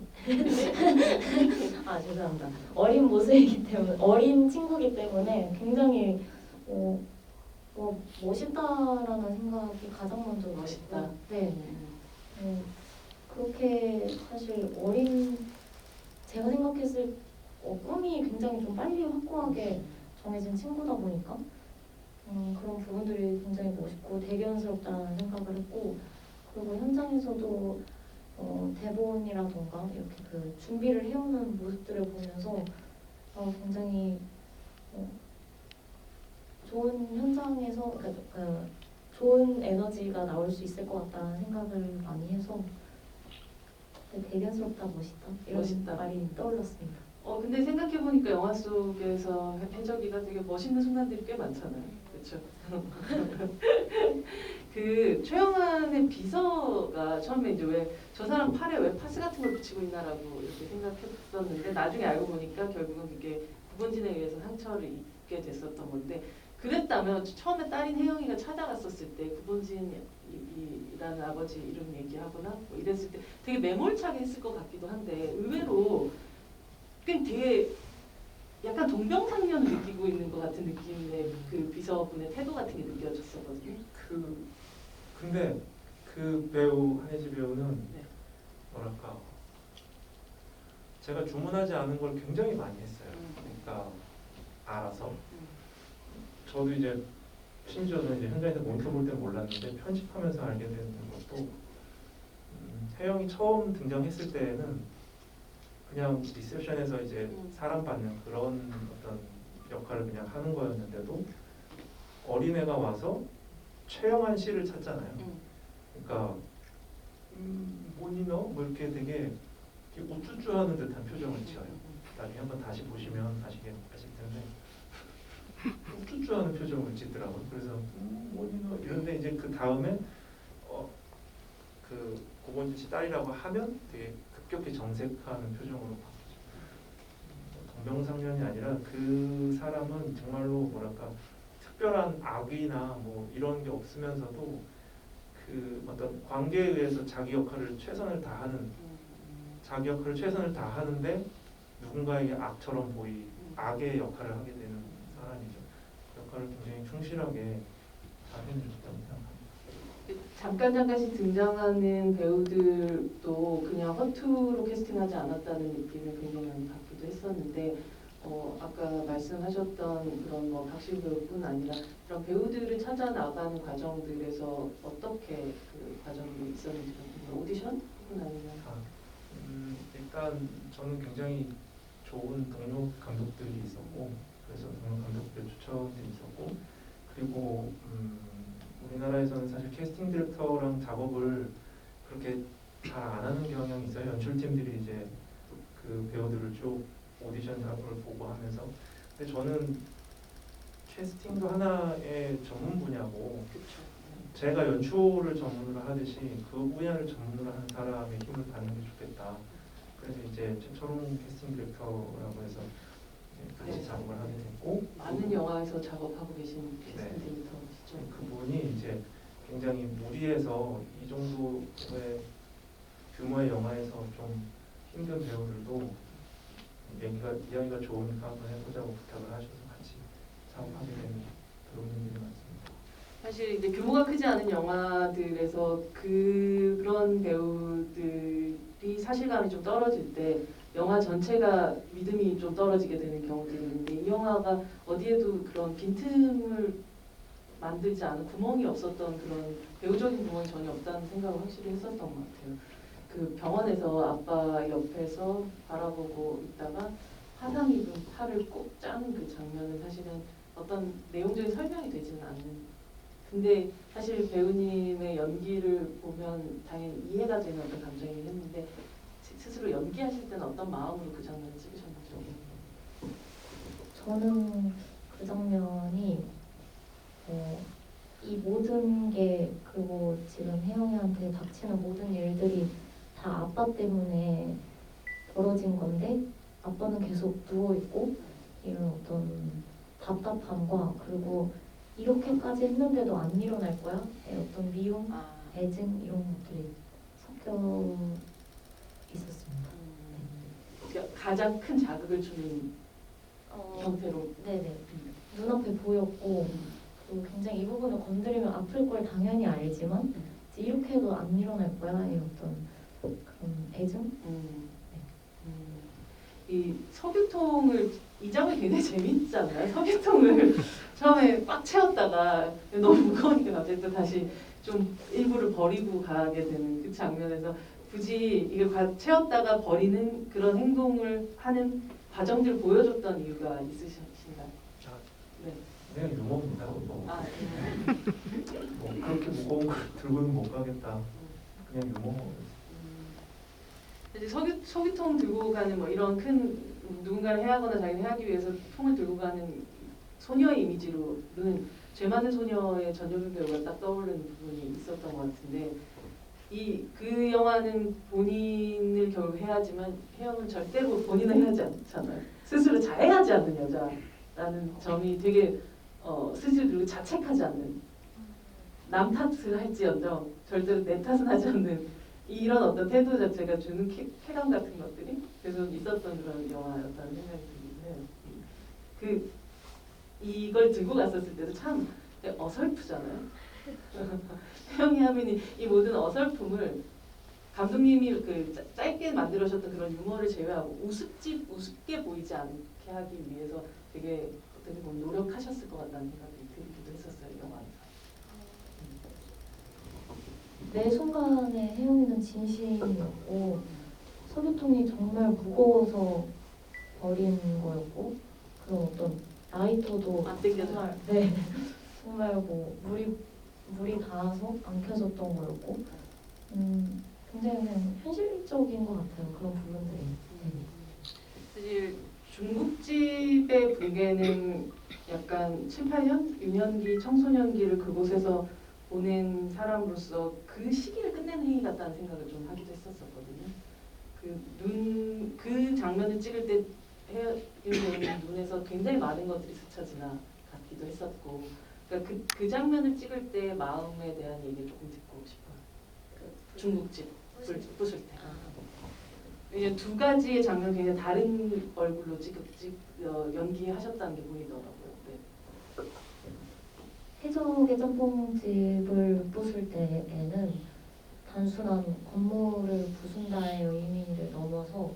아 죄송합니다. 어린 모습이기 때문에 어린 친구이기 때문에 굉장히 멋있다라는 생각이 가장 먼저 멋있다. 들었고, 네. 그렇게 사실 제가 생각했을 꿈이 굉장히 좀 빨리 확고하게 정해진 친구다 보니까 그런 부분들이 굉장히 멋있고 대견스럽다는 생각을 했고 그리고 현장에서도 대본이라던가 이렇게 그 준비를 해오는 모습들을 보면서 굉장히 좋은 현장에서 좋은 에너지가 나올 수 있을 것 같다는 생각을 많이 해서 대견스럽다 멋있다 이런 멋있다. 말이 떠올랐습니다. 근데 생각해보니까 영화 속에서 해적이가 되게 멋있는 순간들이 꽤 많잖아요. 그렇죠? 그 최영한의 비서가 처음에 이제 왜 저 사람 팔에 왜 파스 같은 걸 붙이고 있나라고 이렇게 생각했었는데 나중에 알고 보니까 결국은 그게 구본진에 의해서 상처를 입게 됐었던 건데 그랬다면 처음에 딸인 혜영이가 찾아갔었을 때 구본진이라는 아버지 이름 얘기하거나 뭐 이랬을 때 되게 매몰차게 했을 것 같기도 한데 의외로 그냥 되게 약간 동병상련을 느끼고 있는 것 같은 느낌의 그 비서분의 태도 같은 게 느껴졌었거든요. 근데 그 배우 한혜지 배우는 네. 뭐랄까 제가 주문하지 않은 걸 굉장히 많이 했어요. 그러니까 알아서 저도 이제 심지어 저는 이제 현장에서 모니터 볼 때는 몰랐는데 편집하면서 알게 된 것도 혜영이 처음 등장했을 때는 그냥 리셉션에서 이제 사람 받는 그런 어떤 역할을 그냥 하는 거였는데도 어린애가 와서 최영한 씨를 찾잖아요. 그러니까 뭐니 너? 뭐 이렇게 되게 우쭈쭈하는 듯한 표정을 지어요. 나중에 한번 다시 보시면 아실 텐데 우쭈쭈하는 표정을 짓더라고요. 그래서 뭐니 너? 이런데 이제 그 다음에 그 고본진 씨 딸이라고 하면 되게 급격히 정색하는 표정으로 바뀌죠. 동병상련이 아니라 그 사람은 정말로 뭐랄까 특별한 악의나 뭐 이런 게 없으면서도 그 어떤 관계에 의해서 자기 역할을 최선을 다하는데 누군가에게 악처럼 악의 역할을 하게 되는 사람이죠. 그 역할을 굉장히 충실하게 잘 해내줬다고 생각합니다. 잠깐씩 등장하는 배우들도 그냥 허투루 캐스팅하지 않았다는 느낌을 굉장히 많이 받기도 했었는데 아까 말씀하셨던 그런 뭐 박시우 배우뿐 아니라 그런 배우들을 찾아 나가는 과정들에서 어떻게 그 과정이 있었는지 오디션 혹은 아니면 일단 저는 굉장히 좋은 동료 감독들이 있었고 그래서 동료 감독들 추천들이 있었고 그리고 우리나라에서는 사실 캐스팅 디렉터랑 작업을 그렇게 잘 안 하는 경향이 있어요. 연출팀들이 이제 그 배우들을 쭉 오디션 작업을 보고 하면서 근데 저는 캐스팅도 하나의 전문 분야고 제가 연출을 전문으로 하듯이 그 분야를 전문으로 하는 사람의 힘을 받는 게 좋겠다. 그래서 이제 최철웅 캐스팅 디렉터라고 해서 같이 작업을 하게 됐고 많은 영화에서 작업하고 계신 캐스팅 네. 디렉터시죠. 그분이 이제 굉장히 무리해서 이 정도의 규모의 영화에서 좀 힘든 배우들도 이야기가 좋으니까 한번 해보자고 부탁을 하셔서 같이 작업하게 된 배우님들이 많습니다. 사실 이제 규모가 크지 않은 영화들에서 그런 배우들이 사실감이 좀 떨어질 때 영화 전체가 믿음이 좀 떨어지게 되는 경우들이 있는데 이 영화가 어디에도 그런 빈틈을 만들지 않은 구멍이 없었던 그런 배우적인 구멍이 전혀 없다는 생각을 확실히 했었던 것 같아요. 그 병원에서 아빠 옆에서 바라보고 있다가 화상 입은 팔을 꼭 짜는 그 장면은 사실은 어떤 내용적인 설명이 되지는 않는. 근데 사실 배우님의 연기를 보면 당연히 이해가 되는 어떤 감정이긴 했는데 스스로 연기하실 때는 어떤 마음으로 그 장면을 찍으셨나요? 저는 그 장면이 이 모든 게 그리고 지금 혜영이한테 닥치는 모든 일들이 다 아빠 때문에 벌어진 건데 아빠는 계속 누워 있고 이런 어떤 답답함과 그리고 이렇게까지 했는데도 안 일어날 거야? 어떤 미움, 애증 이런 것들이 섞여 있었습니다. 그러니까 가장 큰 자극을 주는 형태로. 네네. 눈앞에 보였고 또 굉장히 이 부분을 건드리면 아플 걸 당연히 알지만 이제 이렇게 해도 안 일어날 거야 이 어떤 그런 애증? 이 석유통을 이 장면 굉장히 재밌잖아요. 석유통을 처음에 꽉 채웠다가 너무 무거우니까 갑자기 또 다시 좀 일부를 버리고 가게 되는 그 장면에서 굳이 이걸 채웠다가 버리는 그런 행동을 하는 과정들을 보여줬던 이유가 있으신가요? 네. 그냥 유머입니다. 아, 뭐 그렇게 무거운 걸 들고는 못 가겠다. 그냥 유머. 이제 석유통 들고 가는 뭐 이런 큰 누군가를 해하거나 자기를 해하기 위해서 통을 들고 가는 소녀의 이미지로는 죄 많은 소녀의 전효빈 배우가 딱 떠오르는 부분이 있었던 것 같은데 그 영화는 본인을 결국 해하지만 혜영은 절대로 본인을 해하지 않잖아요. 스스로 자해하지 않는 여자라는 점이 되게 스스로 그리고 자책하지 않는 남 탓을 할지언정 절대로 내 탓은 하지 않는 이런 어떤 태도 자체가 주는 쾌감 같은 것들이 계속 있었던 그런 영화였다는 생각이 들긴 해요. 이걸 들고 갔었을 때도 참 어설프잖아요. 혜영이 하민이 이 모든 어설픔을 감독님이 짧게 만들어주셨던 그런 유머를 제외하고 우습게 보이지 않게 하기 위해서 되게 어떻게 보면 노력하셨을 것 같다는 생각이 들기도 했었어요, 영화에서. 매 순간에 혜영이는 진심이었고 석유통이 정말 무거워서 버린 거였고 그런 어떤 라이터도 안 땡겨져. 정말 정말 뭐 물이 닿아서 안 켜졌던 거였고 굉장히 그냥 현실적인 것 같아요 그런 부분들이. 사실 중국집의 붕괴는 약간 7, 8년 유년기 청소년기를 그곳에서 보낸 사람으로서 그 시기를 끝내는 행위 같다는 생각을 좀 하기도 했었거든요. 그 장면을 찍을 때 혜영이의 눈에서 굉장히 많은 것들이 스쳐 지나갔기도 했었고, 그러니까 그 장면을 찍을 때 마음에 대한 얘기 조금 듣고 싶어요. 중국집 부술 때. 왜냐면 두 가지의 장면 굉장히 다른 얼굴로 연기하셨다는 게 보이더라고요. 네. 해적의 짬뽕집을 부술 때에는 단순한 건물을 부순다의 의미를 넘어서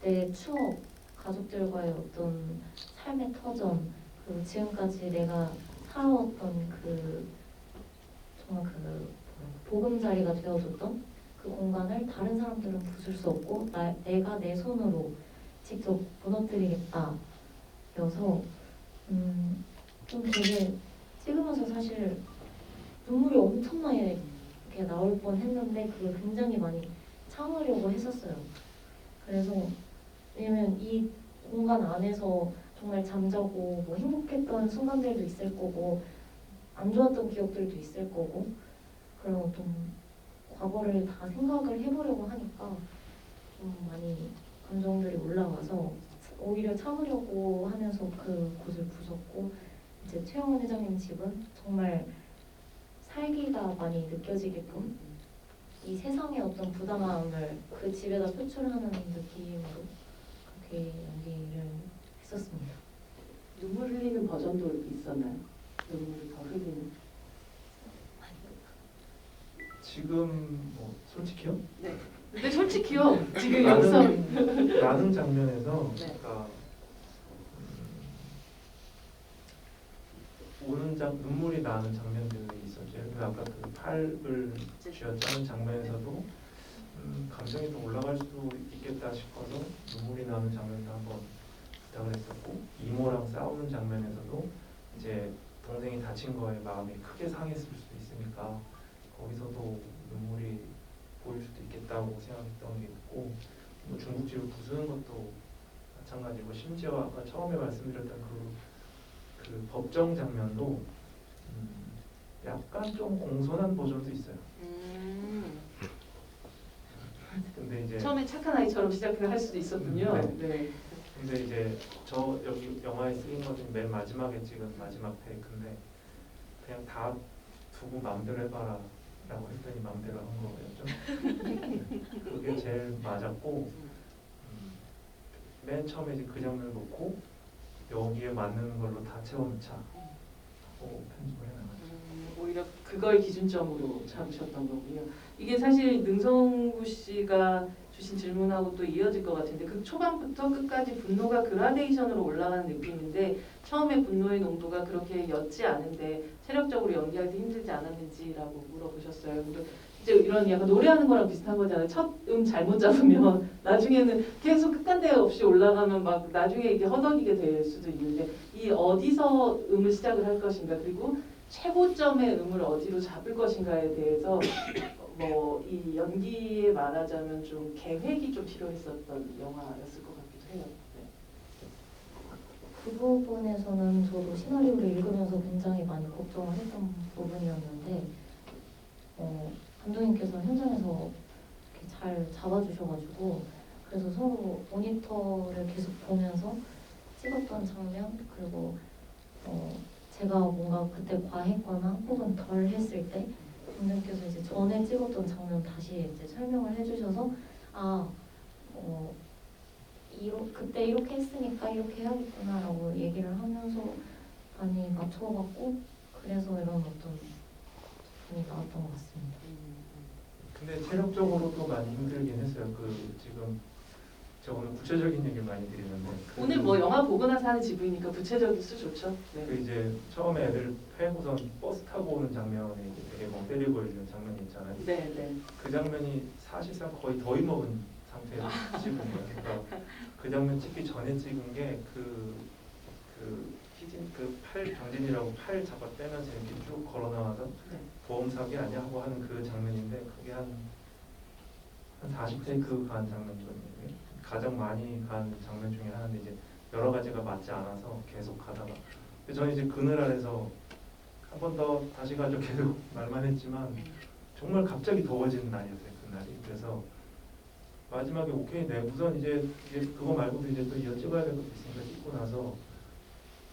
내 추억, 가족들과의 어떤 삶의 터전, 그리고 지금까지 내가 살아왔던 정말 보금자리가 되어줬던 그 공간을 다른 사람들은 부술 수 없고 내가 내 손으로 직접 무너뜨리겠다 여서 좀 되게 찍으면서 사실 눈물이 엄청나게 이렇게 나올 뻔했는데 그걸 굉장히 많이 참으려고 했었어요. 그래서 왜냐면 이 공간 안에서 정말 잠자고 뭐 행복했던 순간들도 있을 거고 안 좋았던 기억들도 있을 거고 그런 어떤 과거를 다 생각을 해보려고 하니까 좀 많이 감정들이 올라와서 오히려 참으려고 하면서 그 곳을 부쉈고 이제 최영원 회장님 집은 정말 살기가 많이 느껴지게끔 이 세상의 어떤 부당함을 그 집에다 표출하는 느낌으로 그렇게 연기를 했었습니다. 눈물 흘리는 버전도 있었나요? 눈물을 더 흘리는? 지금 뭐 솔직히요? 네. 근데 솔직히요. 지금 여기서 나는 장면에서 네. 그러니까 오는 눈물이 나는 장면들이 있었죠. 예를 들어 아까 그 팔을 쥐어짜는 장면에서도 감정이 더 올라갈 수도 있겠다 싶어서 눈물이 나는 장면도 한번 부탁을 했었고, 이모랑 싸우는 장면에서도 이제 동생이 다친 거에 마음이 크게 상했을 수도 있으니까 거기서도 눈물이 보일 수도 있겠다고 생각했던 게 있고, 뭐 중국집을 부수는 것도 마찬가지고, 심지어 아까 처음에 말씀드렸던 그 법정 장면도 약간 좀 공손한 버전도 있어요. 근데 이제 처음에 착한 아이처럼 시작을 할 수도 있었군요. 네. 근데 이제 저 여기 영화에 쓰인 것은 맨 마지막에 찍은 마지막 테이크인데, 그냥 다 두고 마음대로 해봐라 라고 했더니 마음대로 한 거였죠. 그게 제일 맞았고, 맨 처음에 이제 그 장면을 놓고 여기에 맞는 걸로 다 채워넣자 하고 편집을 해나가죠. 오히려 그걸 기준점으로 잡으셨던 거군요. 이게 사실 능성구 씨가 주신 질문하고 또 이어질 것 같은데, 그 초반부터 끝까지 분노가 그라데이션으로 올라가는 느낌인데, 처음에 분노의 농도가 그렇게 옅지 않은데 체력적으로 연기하기 힘들지 않았는지라고 물어보셨어요. 근데 이제 이런 약간 노래하는 거랑 비슷한 거잖아요. 첫 잘못 잡으면 나중에는 계속 끝간데 없이 올라가면 막 나중에 이게 허덕이게 될 수도 있는데, 이 어디서 음을 시작을 할 것인가, 그리고 최고점의 음을 어디로 잡을 것인가에 대해서 뭐 이 연기에 말하자면 좀 계획이 좀 필요했었던 영화였을 것 같기도 해요. 네. 그 부분에서는 저도 시나리오를 읽으면서 굉장히 많이 걱정을 했던 부분이었는데, 감독님께서 현장에서 이렇게 잘 잡아주셔가지고, 그래서 서로 모니터를 계속 보면서 찍었던 장면, 그리고 제가 뭔가 그때 과했거나 혹은 덜 했을 때 감독님께서 이제 전에 찍었던 장면 다시 이제 설명을 해주셔서, 그때 이렇게 했으니까 이렇게 해야겠구나라고 얘기를 하면서 많이 맞춰봤고, 그래서 이런 어떤 부분이 나왔던 것 같습니다. 근데 체력적으로도 많이 힘들긴 했어요. 지금 제가 오늘 구체적인 얘기를 많이 드리는데, 오늘 뭐 영화 보고 나서 하는 지부이니까 구체적일 수 좋죠. 네. 그 이제 처음에 애들 패고선 버스 타고 오는 장면에 이제 되게 멍 때리고 보여주는 장면이 있잖아요. 네, 네. 그 장면이 사실상 거의 더위 먹은 상태에서 찍은 거예요. 그러니까 그 장면 찍기 전에 찍은 게 팔 병진이라고 팔 잡아 빼면서 이렇게 쭉 걸어 나와서 네. 보험 사기 아니야 하고 하는 그 장면인데, 그게 한 40테이크 간 장면이거든요. 가장 많이 간 장면 중에 하나인데, 이제 여러 가지가 맞지 않아서 계속 가다가, 저는 이제 그늘 아래서 한 번 더 다시 가죠 계속 말만 했지만, 정말 갑자기 더워지는 날이었어요, 그날이. 그래서 마지막에 오케이, 네, 우선 이제 그거 말고도 이제 또 이어 찍어야 될 것도 있으니까 찍고 나서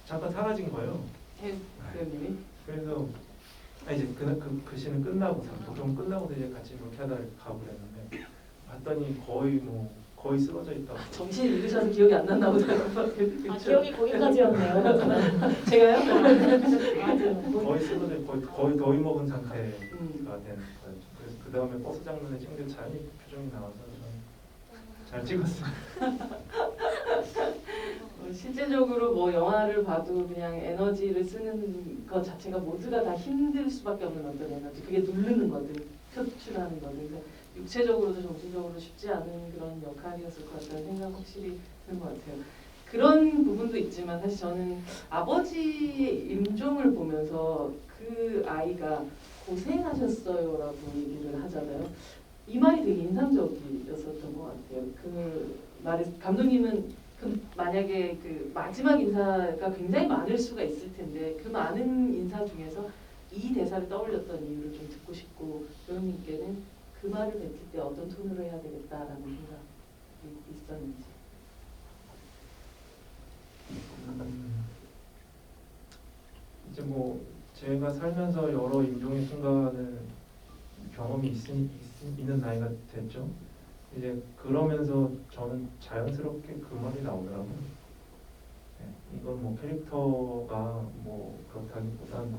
잠깐 사라진 거예요. 배우님이. 그래서 이제 그 시는 끝나고 도좀 끝나고 이제 같이 이렇게 하다 가고 그랬는데, 봤더니 거의 쓰러져 있다고. 정신 잃으셔서 기억이 안 났나 보다. 기억이 거기까지였네요. 제가요? 맞아요. 거의 쓰러져, 거의 더위 먹은 상태가 된 거였죠. 그래서 그 다음에 버스 장면을 찍는데 자연히 표정이 나와서 저는 잘 찍었어요. 실제적으로 뭐 영화를 봐도 그냥 에너지를 쓰는 것 자체가 모두가 다 힘들 수밖에 없는 어떤 에너지, 그게 누르는 거든 표출하는 거든, 그러니까 육체적으로도 정신적으로 쉽지 않은 그런 역할이었을 것 같다는 생각 확실히 드는 것 같아요. 그런 부분도 있지만 사실 저는 아버지의 임종을 보면서 그 아이가 고생하셨어요라고 얘기를 하잖아요. 이 말이 되게 인상적이었었던 것 같아요. 그 말에 감독님은 만약에 그 마지막 인사가 굉장히 많을 수가 있을 텐데, 그 많은 인사 중에서 이 대사를 떠올렸던 이유를 좀 듣고 싶고, 배우님께는 그 말을 뱉을 때 어떤 톤으로 해야 되겠다라는 생각이 있었는지. 이제 뭐 제가 살면서 여러 임종의 순간을 경험이 있는 나이가 됐죠. 이제 그러면서 저는 자연스럽게 그 말이 나오더라고요. 네, 이건 뭐 캐릭터가 뭐 그렇다기보단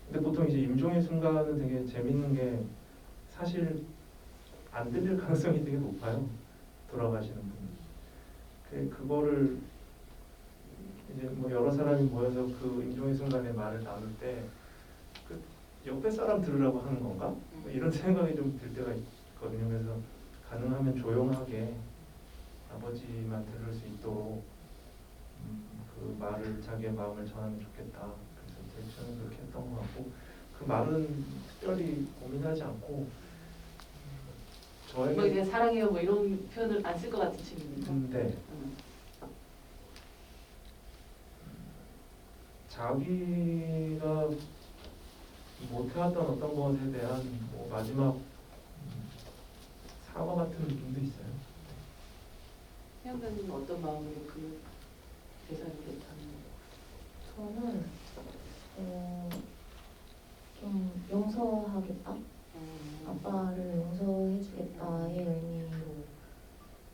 근데 보통 이제 임종의 순간은 되게 재밌는 게, 사실 안 들릴 가능성이 되게 높아요. 돌아가시는 분. 그거를 이제 뭐 여러 사람이 모여서 그 임종의 순간에 말을 나눌 때 그 옆에 사람 들으라고 하는 건가? 뭐 이런 생각이 좀 들 때가 있거든요. 그래서 가능하면 조용하게 아버지만 들을 수 있도록 그 말을 자기의 마음을 전하면 좋겠다. 그래서 이제 저는 그렇게 했던 것 같고 그 말은 특별히 고민하지 않고 뭐 저에게 이제 사랑해요 뭐 이런 표현을 안 쓸 것 같은 친구입니까? 네. 자기가 못해왔던 어떤 것에 대한 뭐 마지막 사과 같은 느낌도 있어요. 태연배님은 어떤 마음으로 그 대사를 했다는 저는 좀 용서하겠다, 아빠를 용서해주겠다의 의미로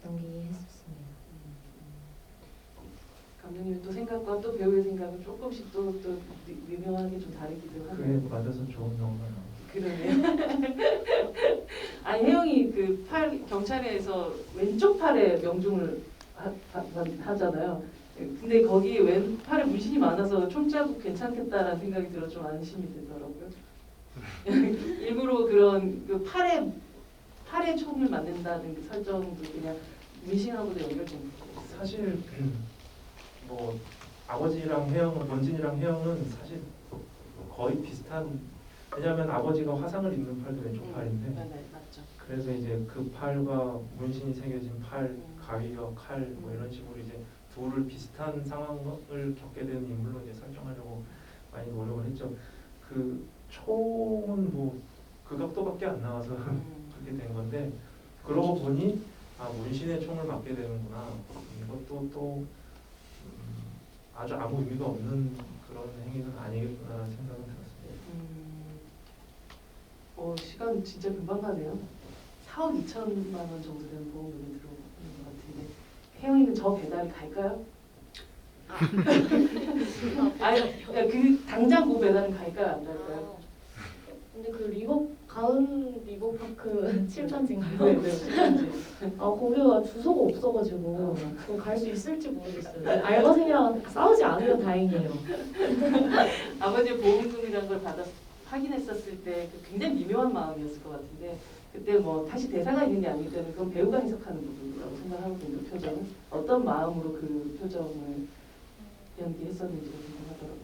연기했었습니다. 감독님 또 생각과 또 배우의 생각은 조금씩 또 미묘하게 좀 다르기도 그에 하네요. 맞아서 좋은 영화가 나와요. 그러네요. 아니 혜영이 그 경찰에서 왼쪽 팔에 명중을 하잖아요. 근데 거기 왼팔에 문신이 많아서 총자국 괜찮겠다라는 생각이 들어 좀 안심이 되더라고요. 일부러 그런 그 팔에 총을 맞는다는 그 설정도 그냥 문신하고도 연결된 거. 사실 뭐 아버지랑 혜영, 원진이랑 혜영은 사실 거의 비슷한. 왜냐하면 아버지가 화상을 입는 팔도 왼쪽 팔인데 네, 맞죠. 그래서 이제 그 팔과 문신이 새겨진 팔, 가위와 칼 뭐 이런 식으로 이제 둘을 비슷한 상황을 겪게 되는 인물로 이제 설정하려고 많이 노력을 했죠. 그 총은 뭐 그 각도밖에 안 나와서 그렇게 된 건데 그러고 보니 아 문신의 총을 맞게 되는구나. 이것도 또 아주 아무 의미가 없는 그런 행위는 아니겠구나라는 생각은 들었습니다. 시간 진짜 금방 가네요. 4억 2천만 원 정도 되는 보험금이 들어오는 것 같은데 혜영이는 저 배달이 갈까요? 아니, 그 당장 그 배달은 갈까요, 안 갈까요? 근데 그 가은 리버파크 7단지인가요? 네. 아 거기가 주소가 없어가지고 갈 수 있을지 모르겠어요. 알바생이랑 싸우지 않으면 다행이에요. 아버지의 보험금이라는 걸 받아 확인했었을 때 굉장히 미묘한 마음이었을 것 같은데 그때 뭐 다시 대사가 있는 게 아니기 때문에 그건 배우가 해석하는 부분이라고 생각하거든요. 그 표정은 어떤 마음으로 그 표정을 연기했었는지가 궁금하더라고요.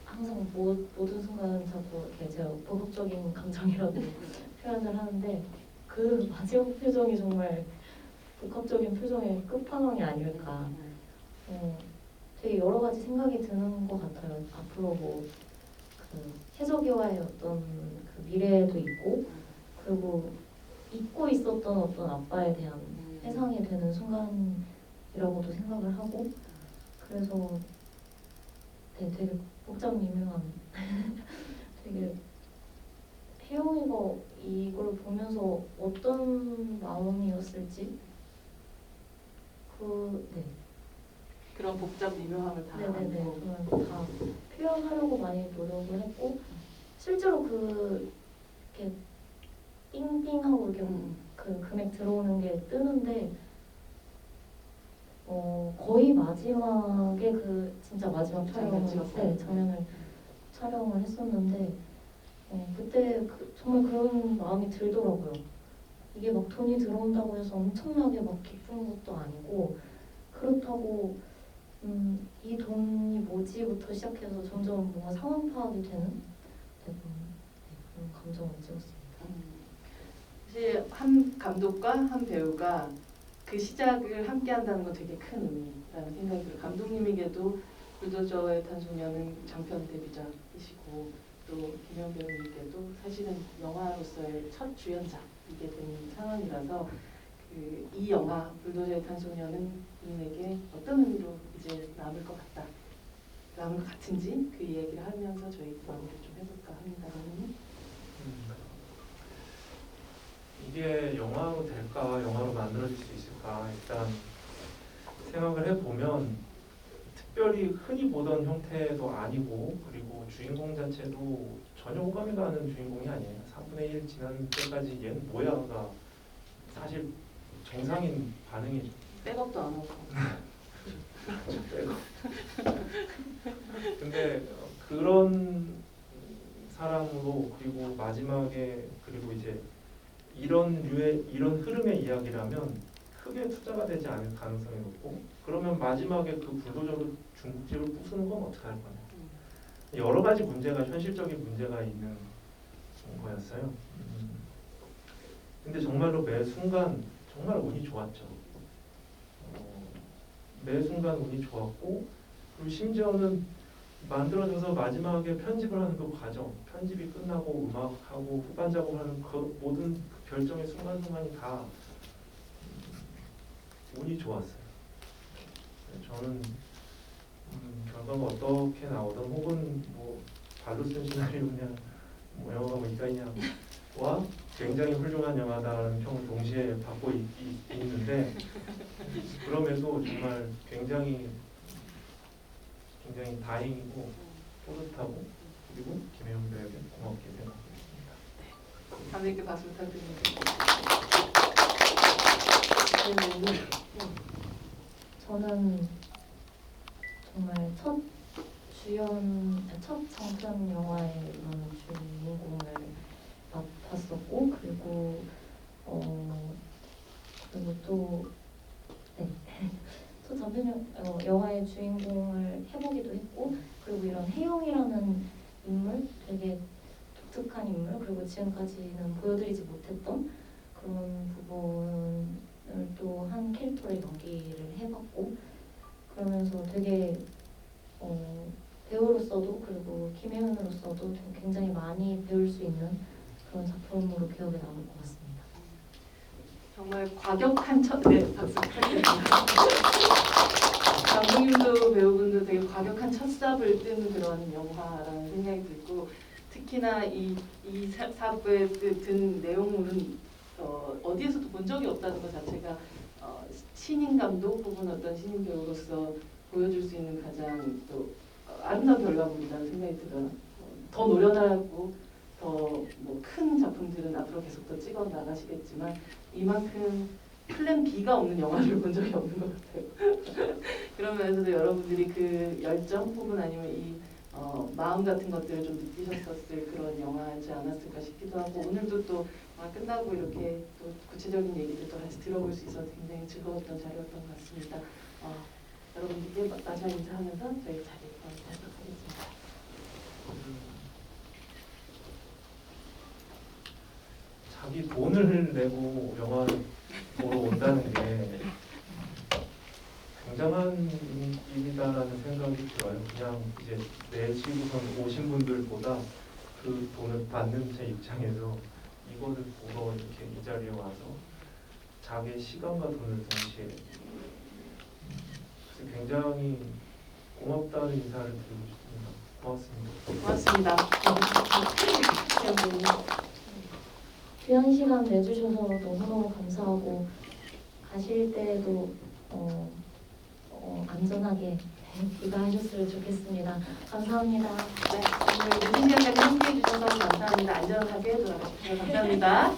항상 모든 순간 자꾸 이렇게 제가 보복적인 감정이라고 표현을 하는데 그 마지막 표정이 정말 복합적인 표정의 끝판왕이 아닐까. 되게 여러 가지 생각이 드는 것 같아요. 앞으로 뭐 그 해적이와의 어떤 그 미래도 있고 그리고 잊고 있었던 어떤 아빠에 대한 회상이 되는 순간이라고도 생각을 하고 그래서 네, 되게 복잡 미묘한 되게 혜영이가 이걸 보면서 어떤 마음이었을지 네. 그런 복잡 미묘함을 다 네네네. 안고 그걸 다 표현하려고 많이 노력을 했고 실제로 이렇게 띵띵하고 이렇게 그 금액 들어오는 게 뜨는데 거의 마지막에 그 진짜 마지막 촬영을 장면을 촬영을 했었는데 그때 정말 그런 마음이 들더라고요. 이게 막 돈이 들어온다고 해서 엄청나게 막 기쁜 것도 아니고 그렇다고 이 돈이 뭐지부터 시작해서 점점 뭔가 상황 파악이 되는 그런 감정을 찍었습니다. 사실 한 감독과 한 배우가 그 시작을 함께 한다는 건 되게 큰 의미라는 생각이 들어요. 감독님에게도 불도저의 탄소년은 장편 데뷔작이시고 또 김연 배우님께도 사실은 영화로서의 첫 주연작이게 된 상황이라서 이 영화 불도저의 탄소년은 본인에게 어떤 의미로 이제 남을 것 같은지 그 얘기를 하면서 저희 마무리를 좀 해볼까 합니다. 이게 영화로 될까, 영화로 만들어질 수 있을까 일단 생각을 해보면 특별히 흔히 보던 형태도 아니고 그리고 주인공 자체도 전혀 호감이 가는 주인공이 아니에요. 3분의 1 지난 때까지 얘는 뭐야가 사실 정상인 반응이죠. 백업도 안 하고. 근데 그런 사람으로 그리고 마지막에 그리고 이제 이런 흐름의 이야기라면 크게 투자가 되지 않을 가능성이 높고 그러면 마지막에 그 불도저로 중국집을 부수는 건 어떻게 할 거냐. 여러 가지 문제가 현실적인 문제가 있는 거였어요. 근데 정말로 매 순간 정말 운이 좋았죠. 매 순간 운이 좋았고 그리고 심지어는 만들어져서 마지막에 편집을 하는 그 과정, 편집이 끝나고 음악하고 후반 작업하는 그 모든 그 결정의 순간순간이 다 운이 좋았어요. 저는 결과가 어떻게 나오든 혹은 뭐 발로 쓴 시나리오냐 뭐 영화가 뭐 이까이냐와 굉장히 훌륭한 영화다라는 평을 동시에 받고 있는데 그럼에도 정말 굉장히 다행이고 뿌듯하고 그리고 김혜영 배우에게 고맙게 생각하고 있습니다. 감독님께 박수 부탁드립니다. 저는 정말 첫 장편 영화의 이런 주인공을 맡았었고 그리고 또 네. 첫 장편 영화의 주인공을 해보기도 했고 그리고 이런 혜영이라는 인물 되게 독특한 인물 그리고 지금까지는 보여드리지 못했던 그런 부분을 또 한 캐릭터를 연기를 해봤고 그러면서 되게 배우로서도 그리고 김혜은으로서도 굉장히 많이 배울 수 있는 그런 작품으로 기억에 남을 것 같습니다. 정말 과격한 박수 부탁드립니다. 감독님도 배우분도 되게 과격한 첫삽을 뜬 그런 영화라는 생각이 들고 특히나 이 사부에 든 내용물은 어디에서도 본 적이 없다는 것 자체가 신인 감독 혹은 어떤 신인 배우로서 보여줄 수 있는 가장 또 아름다운 결과물이라는 생각이 들어요. 더 노련하고 더 뭐 큰 작품들은 앞으로 계속 더 찍어 나가시겠지만 이만큼 플랜 B가 없는 영화를 본 적이 없는 것 같아요. 그런 면에서도 여러분들이 그 열정 혹은 아니면 이 마음 같은 것들을 좀 느끼셨었을 그런 영화지 않았을까 싶기도 하고 오늘도 또 끝나고 이렇게 또 구체적인 얘기들도 같이 들어볼 수 있어서 굉장히 즐거웠던 자리였던 것 같습니다. 여러분들께 마지막 인사하면서 저희 자리 마치도록 하겠습니다. 자기 돈을 내고 영화를 보러 온다는 게 굉장한 일이다라는 생각이 들어요. 그냥 이제 내시고선 오신 분들보다 그 돈을 받는 제 입장에서 이거를 보러 이렇게 이 자리에 와서 자기의 시간과 돈을 동시에 그래서 굉장히 고맙다는 인사를 드리고 싶습니다. 고맙습니다. 고맙습니다. 귀한 시간 내주셔서 너무너무 감사하고 가실 때도 안전하게 귀가하셨으면 좋겠습니다. 감사합니다. 네, 오늘 늦은 시간까지 함께해 주셔서 감사합니다. 안전하게 돌아가십시오. 감사합니다.